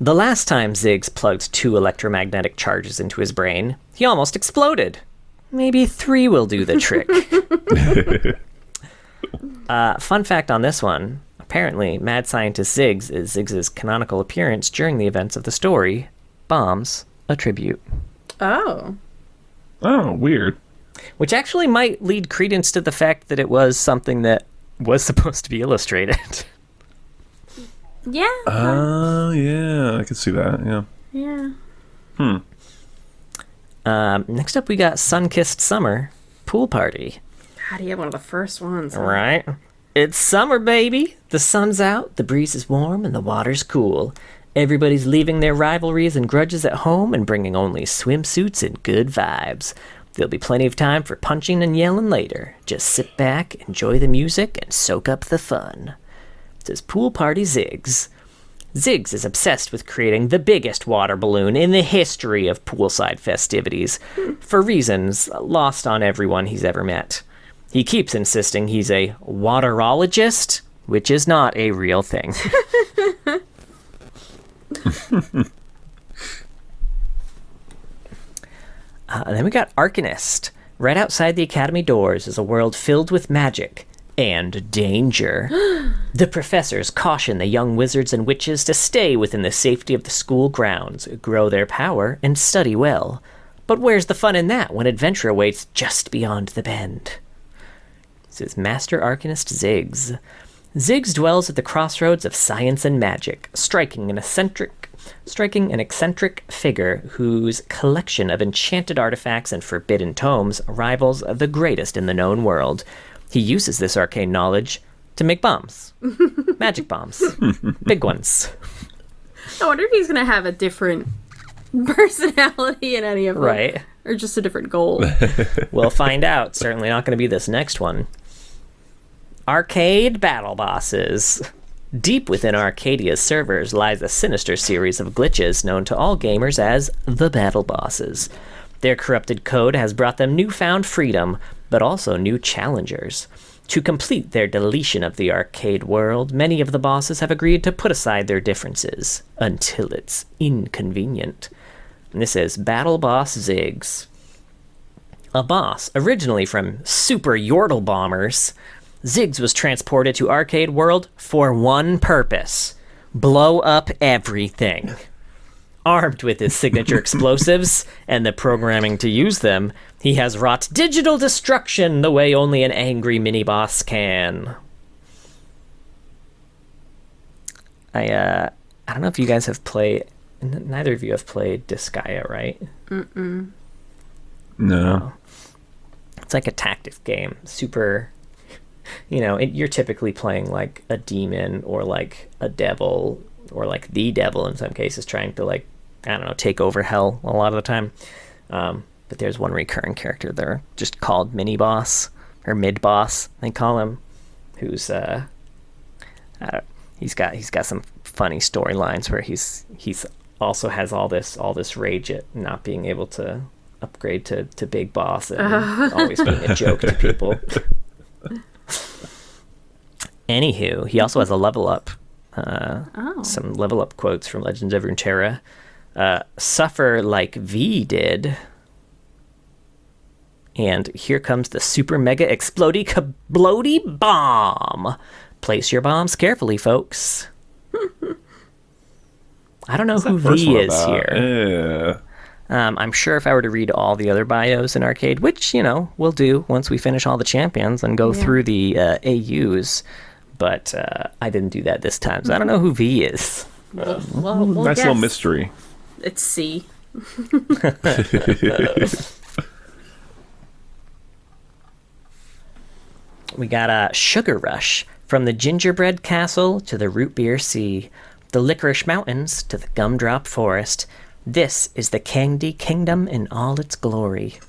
The last time Ziggs plugged 2 electromagnetic charges into his brain, he almost exploded. Maybe 3 will do the trick. Fun fact on this one. Apparently, Mad Scientist Ziggs is Ziggs' canonical appearance during the events of the story, Bombs, a Tribute. Oh. Oh, weird. Which actually might lead credence to the fact that it was something that was supposed to be illustrated. Yeah. Yeah, I could see that. Yeah. Next up, we got Sun-Kissed Summer Pool Party. God, yeah, one of the first ones. Huh? Right? It's summer, baby. The sun's out, the breeze is warm, and the water's cool. Everybody's leaving their rivalries and grudges at home and bringing only swimsuits and good vibes. There'll be plenty of time for punching and yelling later. Just sit back, enjoy the music, and soak up the fun. It says Pool Party Ziggs. Ziggs is obsessed with creating the biggest water balloon in the history of poolside festivities, for reasons lost on everyone he's ever met. He keeps insisting he's a waterologist, which is not a real thing. And then we got Arcanist. Right outside the academy doors is a world filled with magic and danger. The professors caution the young wizards and witches to stay within the safety of the school grounds, grow their power, and study well. But where's the fun in that when adventure awaits just beyond the bend? This is Master Arcanist Ziggs. Ziggs dwells at the crossroads of science and magic, striking an eccentric figure whose collection of enchanted artifacts and forbidden tomes rivals the greatest in the known world. He uses this arcane knowledge to make bombs. Magic bombs. Big ones. I wonder if he's going to have a different personality in any of them. Right. Or just a different goal. We'll find out. Certainly not going to be this next one. Arcade Battle Bosses. Deep within Arcadia's servers lies a sinister series of glitches known to all gamers as the Battle Bosses. Their corrupted code has brought them newfound freedom, but also new challengers. To complete their deletion of the arcade world, many of the bosses have agreed to put aside their differences, until it's inconvenient. And this is Battle Boss Ziggs. A boss originally from Super Yordle Bombers, Ziggs was transported to Arcade World for one purpose: blow up everything. Armed with his signature explosives and the programming to use them, he has wrought digital destruction the way only an angry mini-boss can. I don't know if you guys have played... Neither of you have played Disgaea, right? Mm-mm. No. It's like a tactics game. Super... you're typically playing like a demon or like a devil or like the devil in some cases, trying to take over hell a lot of the time. But there's one recurring character there, just called mini boss or mid boss, they call him, who's he's got some funny storylines where he's also has all this rage at not being able to upgrade to big boss and always being a joke to people. Anywho, he also has a level up. Some level up quotes from Legends of Runeterra. Suffer like V did. And here comes the super mega explodey kablody bomb. Place your bombs carefully, folks. I don't know who V is here. Yeah. I'm sure if I were to read all the other bios in Arcade, which, we'll do once we finish all the champions and go through the AUs, but I didn't do that this time, so I don't know who V is. We'll nice guess. little mystery. It's C. We got a Sugar Rush. From the gingerbread castle to the root beer sea, the licorice mountains to the gumdrop forest, this is the Candy Kingdom in all its glory.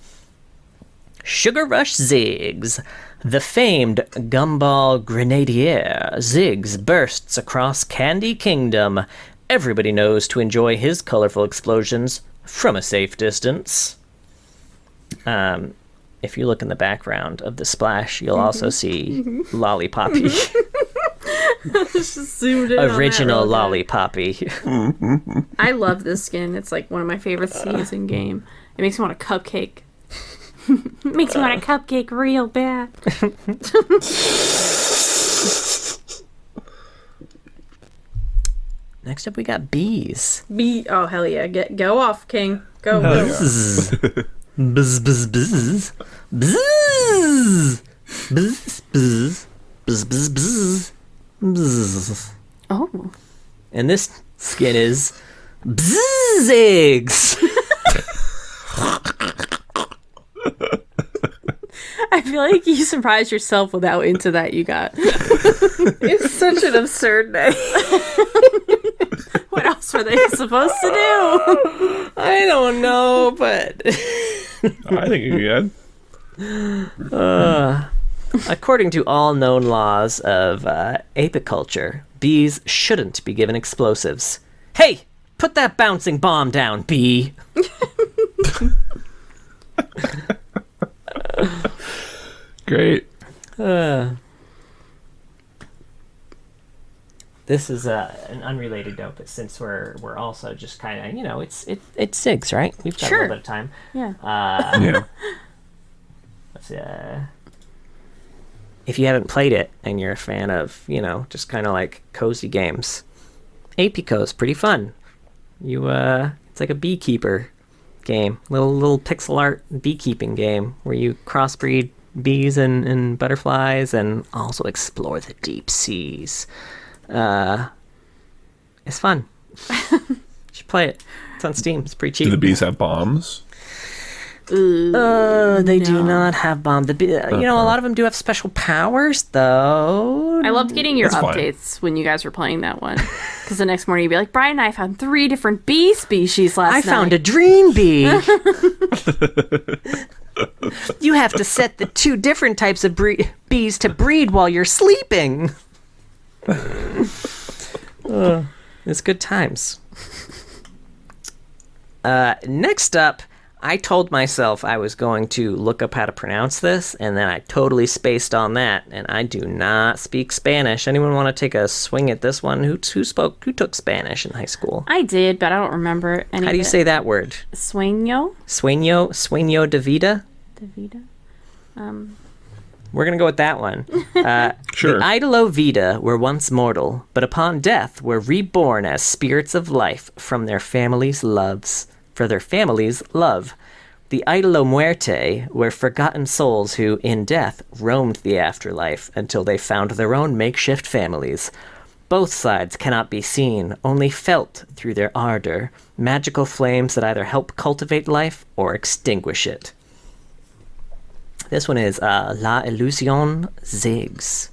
Sugar Rush Ziggs. The famed gumball grenadier Ziggs bursts across Candy Kingdom. Everybody knows to enjoy his colorful explosions from a safe distance. If you look in the background of the splash, you'll also see Lollipoppy. Just zoomed in Original on that Lollipoppy. I love this skin. It's like one of my favorite C's in game. It makes me want a cupcake. It makes me want a cupcake real bad. Next up, we got bees. Oh, hell yeah. Go off, King. Go. Buzz. Buzz, buzz, buzz. Buzz. Buzz, buzz. Buzz, buzz, buzz. Buzz. Oh. And this skin is Ziggs. I feel like you surprised yourself with how into that you got. It's such an absurd name. What else were they supposed to do? I don't know, but I think you're good. According to all known laws of apiculture, bees shouldn't be given explosives. Hey, put that bouncing bomb down, bee. Great. This is an unrelated note, but since we're also just kind of, it's Ziggs, right? We've got a little bit of time. Yeah. Yeah. Let's if you haven't played it and you're a fan of, just kind of like cozy games, Apico's pretty fun. It's like a beekeeper game, little pixel art beekeeping game where you crossbreed bees and butterflies and also explore the deep seas. It's fun. You should play it. It's on Steam. It's pretty cheap. Do the bees have bombs? They do not have bombs. A lot of them do have special powers, though. I loved getting your That's fine. updates when you guys were playing that one. Because the next morning you'd be like, Brian and I found 3 different bee species last night. I found a dream bee. You have to set the 2 different types of bees to breed while you're sleeping. It's good times. Next up, I told myself I was going to look up how to pronounce this, and then I totally spaced on that, and I do not speak Spanish. Anyone want to take a swing at this one? Who took Spanish in high school? I did, but I don't remember any. How do you say that word? Sueño? Sueño de vida? De vida? We're going to go with that one. Sure. The Idolo Vita were once mortal, but upon death were reborn as spirits of life from their family's loves. For their family's love. The Idolo Muerte were forgotten souls who, in death, roamed the afterlife until they found their own makeshift families. Both sides cannot be seen, only felt through their ardor, magical flames that either help cultivate life or extinguish it. This one is La Illusion Ziggs.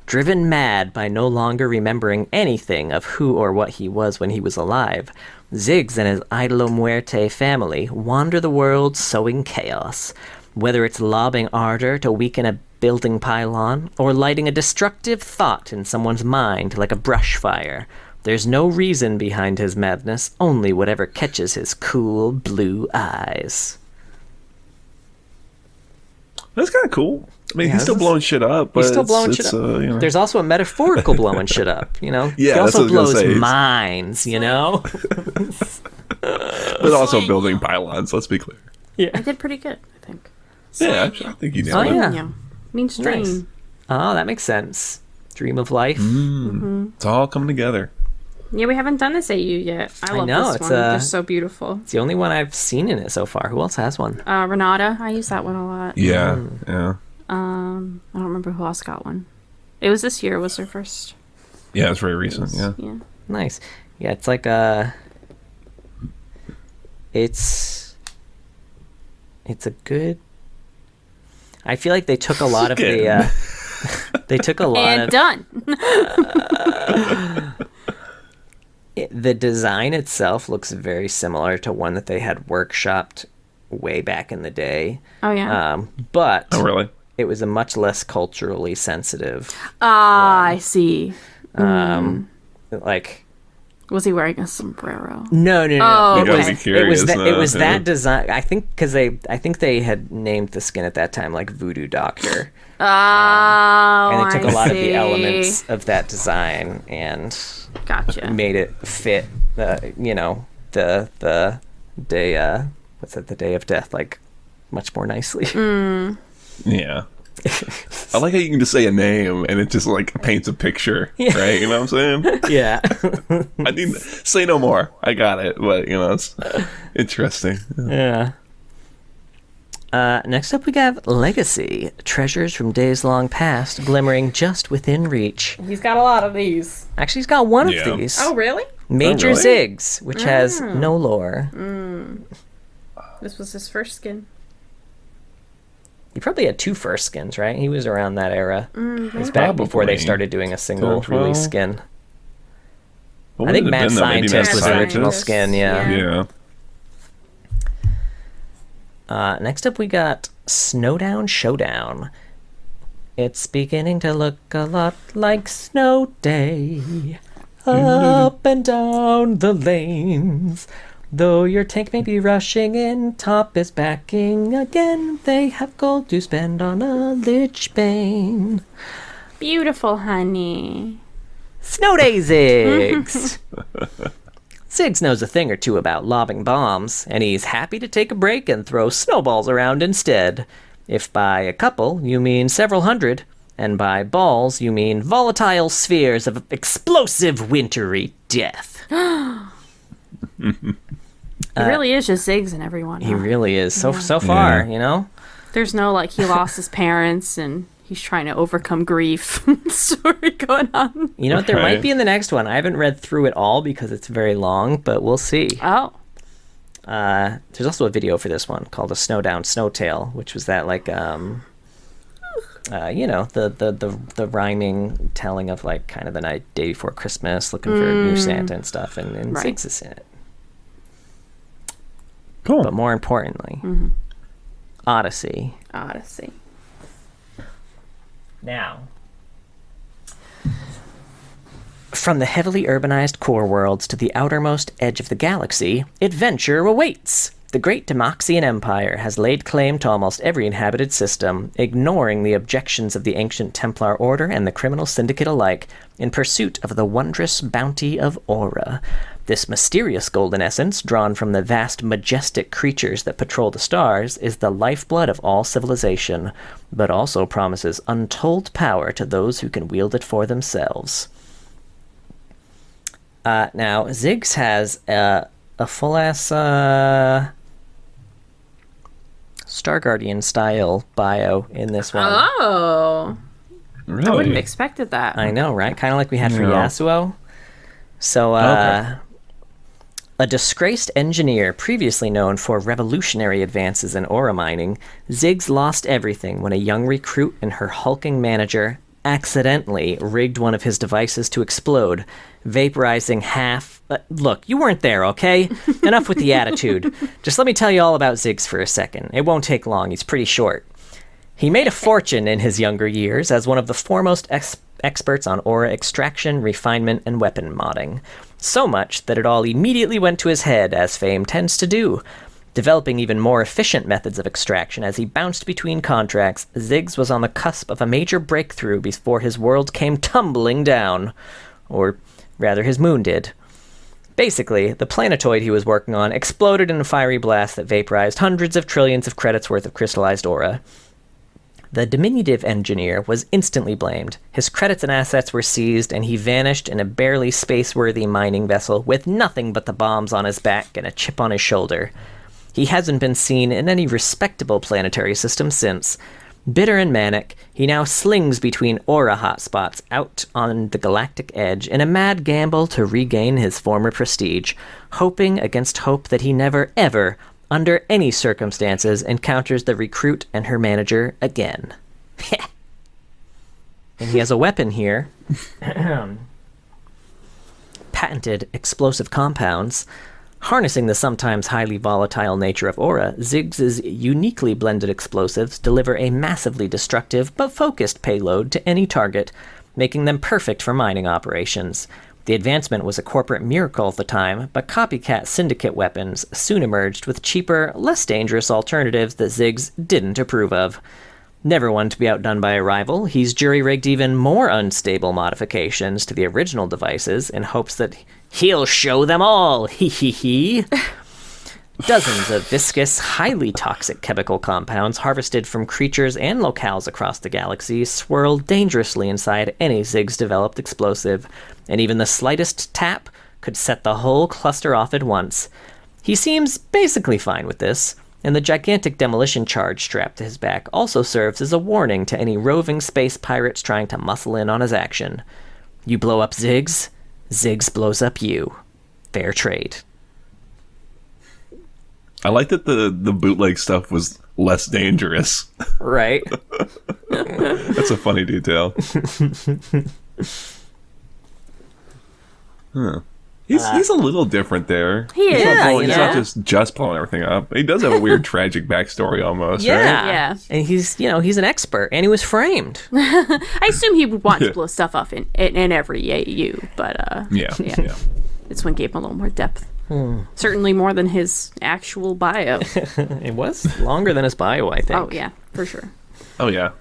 Driven mad by no longer remembering anything of who or what he was when he was alive, Ziggs and his Idolo Muerte family wander the world sowing chaos, whether it's lobbing ardor to weaken a building pylon or lighting a destructive thought in someone's mind like a brush fire. There's no reason behind his madness, only whatever catches his cool blue eyes. That's kind of cool. I mean, he's still blowing shit up. But He's still blowing shit up. There's also a metaphorical blowing shit up, Yeah, he that's also what I was gonna blows say. minds, But also building pylons, let's be clear. I did pretty good, I think. Yeah, I think you nailed Oh, it. yeah. Sueño. Means dream. Nice. Oh, that makes sense. Dream of life. It's all coming together. Yeah, we haven't done this AU yet. I love know, this it's, one. They're so beautiful. It's the only one I've seen in it so far. Who else has one? Renata, I use that one a lot. Yeah, yeah. I don't remember who else got one. It was this year. Was their first? Yeah, it's very recent, yeah. Yeah. Nice. Yeah, it's like it's a good. I feel like they took a lot of the. They took a lot And of. done. The design itself looks very similar to one that they had workshopped way back in the day. Oh, yeah. But Oh, really? it was a much less culturally sensitive. I see. Like. Was he wearing a sombrero? No. Oh, You It gotta was, be okay. curious. it was yeah. that design. I think because they had named the skin at that time like Voodoo Doctor, Oh, and they took I a lot of see. the elements of that design and Gotcha. made it fit. The day. What's that? The Day of Death, like much more nicely. Yeah. I like how you can just say a name and it just like paints a picture, right? You know what I'm saying? Yeah. I need say no more. I got it, but it's interesting. Yeah. Next up, we have Legacy. Treasures from days long past, glimmering just within reach. He's got a lot of these. Actually, he's got one of these. Oh, really? Major Ziggs, which has no lore. This was his first skin. He probably had 2 first skins, right? He was around that era. It was back Probably. before they started doing a single 10, 12. release skin. What I think would it have Mad been, though? Maybe Scientist was the Mad original Scientist? skin, yeah. Next up, we got Snowdown Showdown. It's beginning to look a lot like Snow Day. Up and down the lanes. Though your tank may be rushing in, top is backing again. They have gold to spend on a Lich Bane. Beautiful, honey. Snow Day Ziggs! Ziggs knows a thing or two about lobbing bombs, and he's happy to take a break and throw snowballs around instead. If by a couple you mean several hundred, and by balls you mean volatile spheres of explosive wintry death. He really is just Ziggs and everyone. He really is. So far, you know? There's no, like, he lost his parents and he's trying to overcome grief story going on. You know what? There might be in the next one. I haven't read through it all because it's very long, but we'll see. Oh. There's also a video for this one called A Snowdown Snow Tale, which was that, like, the rhyming telling of, like, kind of the night, day before Christmas, looking for a new Santa and stuff, and Right. Ziggs is in it. Cool. But more importantly, Odyssey. Now, from the heavily urbanized core worlds to the outermost edge of the galaxy, adventure awaits. The great Demoxian Empire has laid claim to almost every inhabited system, ignoring the objections of the ancient Templar Order and the criminal syndicate alike, in pursuit of the wondrous bounty of Aura. This mysterious golden essence, drawn from the vast, majestic creatures that patrol the stars, is the lifeblood of all civilization, but also promises untold power to those who can wield it for themselves. Now, Ziggs has a full-ass Star Guardian style bio in this one. Oh. Really? I wouldn't have expected that. I know, right? Kind of like we had for Yasuo. So, a disgraced engineer previously known for revolutionary advances in aura mining, Ziggs lost everything when a young recruit and her hulking manager accidentally rigged one of his devices to explode, vaporizing half... look, you weren't there, okay? Enough with the attitude. Just let me tell you all about Ziggs for a second. It won't take long. He's pretty short. He made a fortune in his younger years as one of the foremost experts on aura extraction, refinement, and weapon modding. So much that it all immediately went to his head, as fame tends to do. Developing even more efficient methods of extraction as he bounced between contracts, Ziggs was on the cusp of a major breakthrough before his world came tumbling down. Or rather, his moon did. Basically, the planetoid he was working on exploded in a fiery blast that vaporized hundreds of trillions of credits worth of crystallized aura. The diminutive engineer was instantly blamed. His credits and assets were seized, and he vanished in a barely space-worthy mining vessel with nothing but the bombs on his back and a chip on his shoulder. He hasn't been seen in any respectable planetary system since. Bitter and manic, he now slings between aura hotspots out on the galactic edge in a mad gamble to regain his former prestige, hoping against hope that he never, ever, under any circumstances, encounters the recruit and her manager again. And he has a weapon here. Patented explosive compounds. Harnessing the sometimes highly volatile nature of aura, Ziggs' uniquely blended explosives deliver a massively destructive but focused payload to any target, making them perfect for mining operations. The advancement was a corporate miracle at the time, but copycat syndicate weapons soon emerged with cheaper, less dangerous alternatives that Ziggs didn't approve of. Never one to be outdone by a rival, he's jury-rigged even more unstable modifications to the original devices in hopes that he'll show them all, hee. Dozens of viscous, highly toxic chemical compounds harvested from creatures and locales across the galaxy swirl dangerously inside any Ziggs-developed explosive, and even the slightest tap could set the whole cluster off at once. He seems basically fine with this, And the gigantic demolition charge strapped to his back also serves as a warning to any roving space pirates trying to muscle in on his action. You blow up Ziggs, Ziggs blows up you. Fair trade. I like that the bootleg stuff was less dangerous. Right? That's a funny detail. Huh. He's a little different there. He is. He's not just blowing everything up. He does have a weird tragic backstory almost, right? Yeah. And he's an expert, and he was framed. I assume he would want to blow stuff up in every AU, but Yeah. this one gave him a little more depth. Certainly more than his actual bio. It was longer than his bio, I think. Oh, yeah, for sure. Oh, yeah.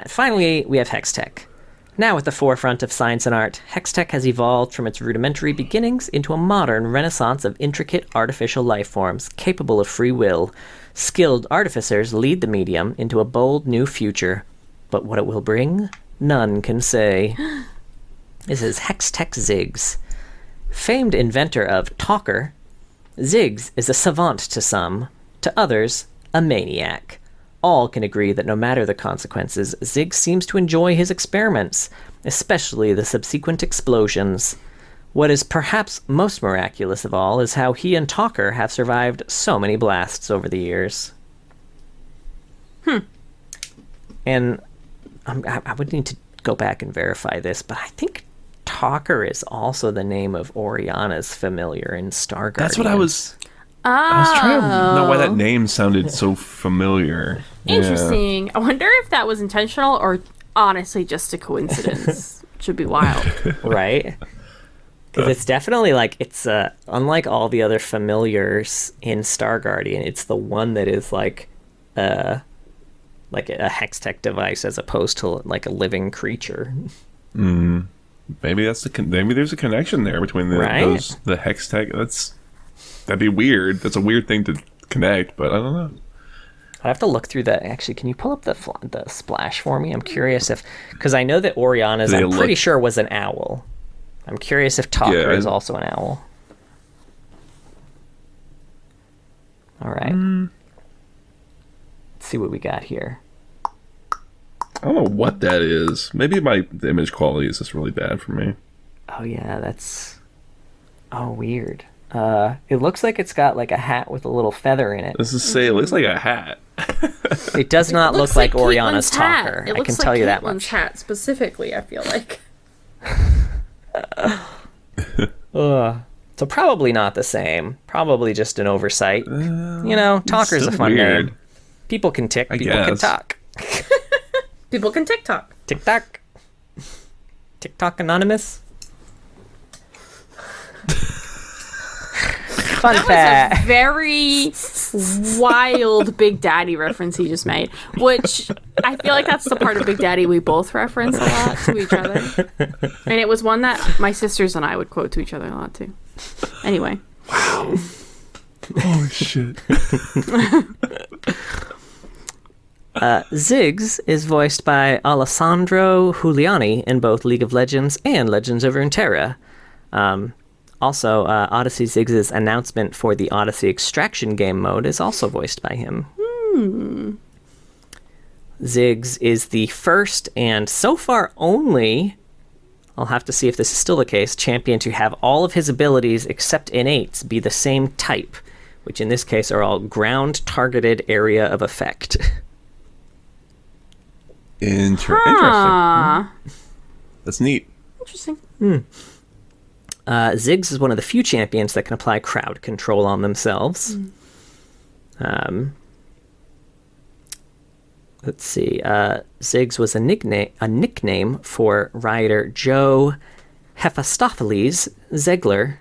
Finally, we have Hextech. Now at the forefront of science and art, Hextech has evolved from its rudimentary beginnings into a modern renaissance of intricate artificial life forms capable of free will. Skilled artificers lead the medium into a bold new future. But what it will bring, none can say. This is Hextech Ziggs. Famed inventor of Talker, Ziggs is a savant to some, to others, a maniac. All can agree that no matter the consequences, Ziggs seems to enjoy his experiments, especially the subsequent explosions. What is perhaps most miraculous of all is how he and Talker have survived so many blasts over the years. And I would need to go back and verify this, but I think Talker is also the name of Oriana's familiar in Star Guardians. That's what I was trying to know why that name sounded so familiar. Interesting. Yeah. I wonder if that was intentional or honestly just a coincidence. Should be wild. Right? Because it's definitely it's unlike all the other familiars in Star Guardian, it's the one that is like a Hextech device as opposed to like a living creature. Maybe maybe there's a connection there between the Hextech. That'd be weird. That's a weird thing to connect, but I don't know. I have to look through that. Actually, can you pull up the splash for me? I'm curious because I know that Oriana's, I'm pretty sure, was an owl. I'm curious if Talker is also an owl. All right. Let's see what we got here. I don't know what that is. Maybe the image quality is just really bad for me. Oh, yeah, that's... Oh, weird. It looks like it's got like a hat with a little feather in it. This is it looks like a hat. It does not look like Oriana's Talker. I can tell you that much. Caitlyn's hat specifically, I feel like. So probably not the same. Probably just an oversight. Talker's a fun name. People can tick. People can talk. People can TikTok. TikTok. TikTok Anonymous. Fun fact. Was a very wild Big Daddy reference he just made, which I feel like that's the part of Big Daddy we both reference a lot to each other. And it was one that my sisters and I would quote to each other a lot too. Anyway. Wow. Oh, shit. Ziggs is voiced by Alessandro Giuliani in both League of Legends and Legends of Runeterra. Also, Odyssey Ziggs' announcement for the Odyssey Extraction game mode is also voiced by him. Ziggs is the first and so far only, I'll have to see if this is still the case, champion to have all of his abilities except innates be the same type, which in this case are all ground-targeted area of effect. Interesting. That's neat. Interesting. Ziggs is one of the few champions that can apply crowd control on themselves. Let's see. Ziggs was a nickname for rider Joe Hephaestopheles Zegler.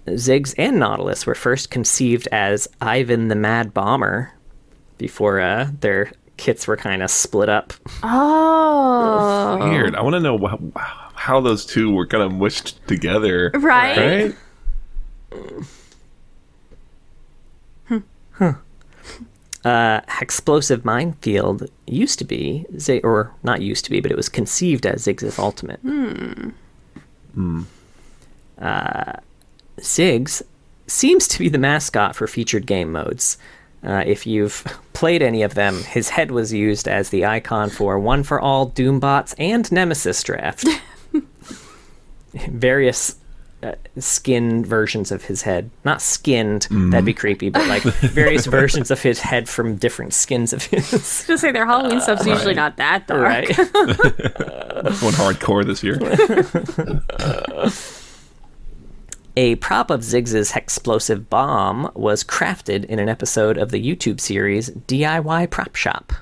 Ziggs and Nautilus were first conceived as Ivan the Mad Bomber before their kits were kind of split up. Oh. Weird. I want to know how those two were kind of mushed together. Right? Hexplosive Minefield used to be, or not used to be, but it was conceived as Ziggs' ultimate. Ziggs seems to be the mascot for featured game modes. If you've played any of them, his head was used as the icon for One for All, Doombots, and Nemesis Draft. Various skin versions of his head. Not skinned, that'd be creepy, but like various versions of his head from different skins of his. Just say their Halloween stuff's usually not that dark. Right. Went hardcore this year. A prop of Ziggs' Hexplosive bomb was crafted in an episode of the YouTube series DIY Prop Shop.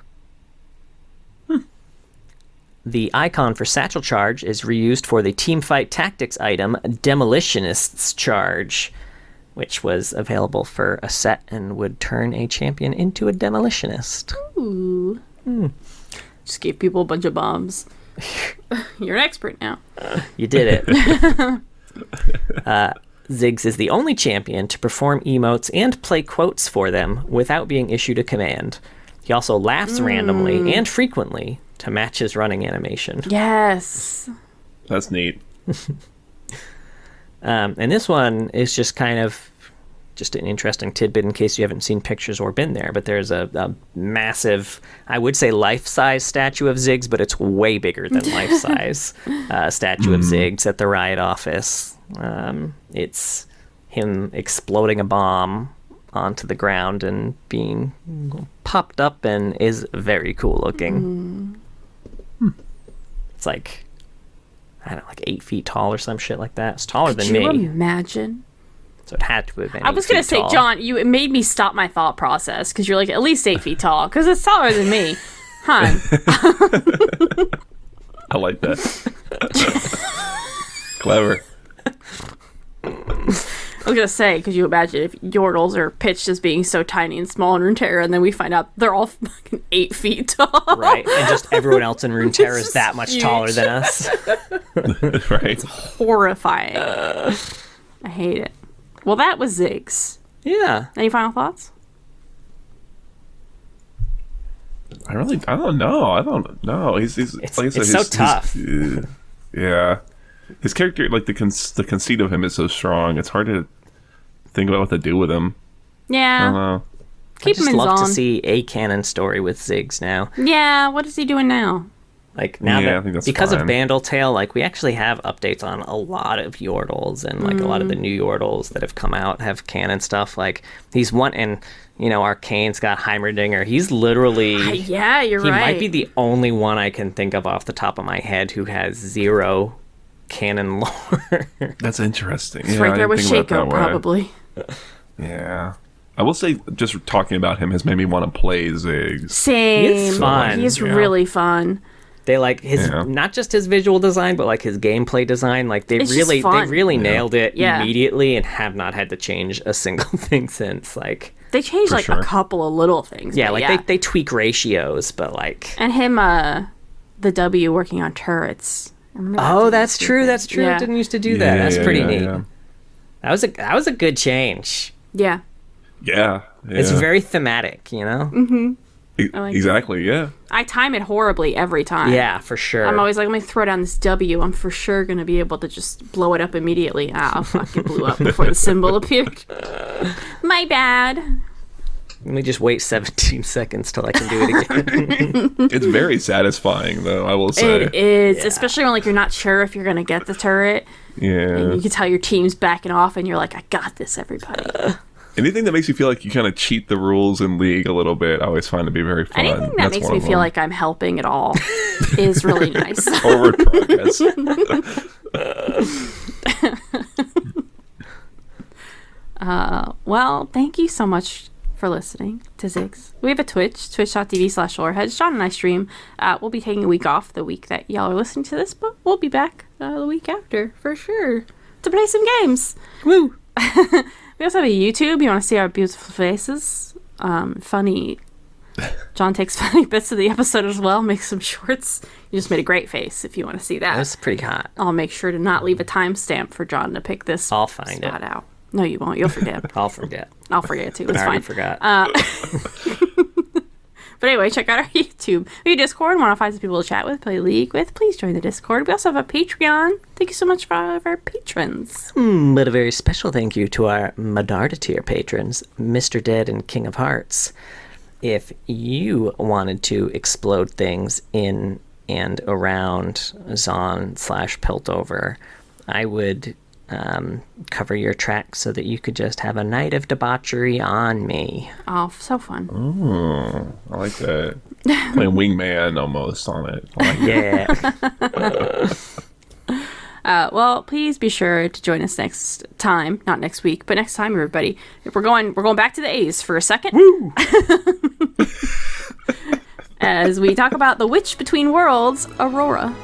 The icon for Satchel Charge is reused for the Teamfight Tactics item Demolitionist's Charge, which was available for a set and would turn a champion into a demolitionist. Ooh. Just gave people a bunch of bombs. You're an expert now. You did it. Ziggs is the only champion to perform emotes and play quotes for them without being issued a command. He also laughs randomly and frequently to match his running animation. Yes. That's neat. And this one is just kind of just an interesting tidbit in case you haven't seen pictures or been there, but there's a massive, I would say life-size statue of Ziggs, but it's way bigger than life-size statue of Ziggs at the riot office. It's him exploding a bomb onto the ground and being popped up and is very cool looking. It's like, I don't know, like 8 feet tall or some shit like that. It's taller than me. Could you imagine? So it had to have been. I was going to say, John, it made me stop my thought process because you're like at least 8 feet tall because it's taller than me. Huh. I like that. Clever. I was going to say, could you imagine if yordles are pitched as being so tiny and small in Runeterra and then we find out they're all fucking 8 feet tall? Right, and just everyone else in Runeterra is that much huge. taller than us. Right. Horrifying. I hate it. Well, that was Ziggs. Yeah. Any final thoughts? I don't know. He's like I said, it's so tough. Yeah. His character, like the conceit of him is so strong. It's hard to think about what to do with him. I don't Yeah. know. Keep I him just in love Zon. to see a canon story with Ziggs now. Yeah, what is he doing now? Like now Yeah, I that think that's because fine. of Bandle Tale, like we actually have updates on a lot of yordles, and like a lot of the new yordles that have come out have canon stuff. Like he's one, and you know, Arcane's got Heimerdinger. He's literally Yeah, you're he right. might be the only one I can think of off the top of my head who has 0 canon lore. That's interesting. It's right there with Shaco, probably. Yeah. I will say, just talking about him has made me want to play Ziggs. Same. He's fun. He's Yeah. really fun. They like his not just his visual design, but like his gameplay design. Like they It's just really fun. nailed it Yeah. immediately and have not had to change a single thing since. Like They changed For like sure. a couple of little things. yeah, but like they tweak ratios, but like And him, the W working on turrets. Remember that oh, dude that's used to true. do That's that? true. Yeah. It didn't used to do that. That's pretty neat. Yeah. That was a good change. Yeah. Yeah. It's very thematic, you know. I like exactly. Yeah. I time it horribly every time. Yeah, for sure. I'm always like, let me throw down this W. I'm for sure going to be able to just blow it up immediately. Ah, fuck, it blew up before the symbol appeared. My bad. Let me just wait 17 seconds till I can do it again. It's very satisfying, though. I will say. It is, especially when like you're not sure if you're going to get the turret. Yeah. You can tell your team's backing off and you're like, I got this, everybody. Anything that makes you feel like you kind of cheat the rules in League a little bit, I always find to be very fun. Anything that makes me feel like I'm helping at all is really nice. forward progress. Well, thank you so much for listening to Ziggs. We have a Twitch, twitch.tv/loreheads. John and I stream. We'll be taking a week off the week that y'all are listening to this, but we'll be back the week after, for sure, to play some games. Woo! We also have a YouTube. You want to see our beautiful faces? Funny. John takes funny bits of the episode as well, makes some shorts. You just made a great face if you want to see that. That's pretty hot. I'll make sure to not leave a timestamp for John to pick this I'll find spot it. out. No, you won't. You'll forget. I'll forget. I'll forget too. It's I already fine. forgot. But anyway, check out our YouTube. We have Discord. Want to find some people to chat with, play League with, please join the Discord. We also have a Patreon. Thank you so much for all of our patrons. But a very special thank you to our Medarda tier patrons, Mr. Dead and King of Hearts. If you wanted to explode things in and around Zon/Piltover, I would cover your tracks so that you could just have a night of debauchery on me. Oh, so fun. Oh, I like that. Playing wingman almost on it. I like Yeah. Well, please be sure to join us next time. Not next week, but next time, everybody. We're going back to the A's for a second. Woo! As we talk about the Witch Between Worlds, Aurora.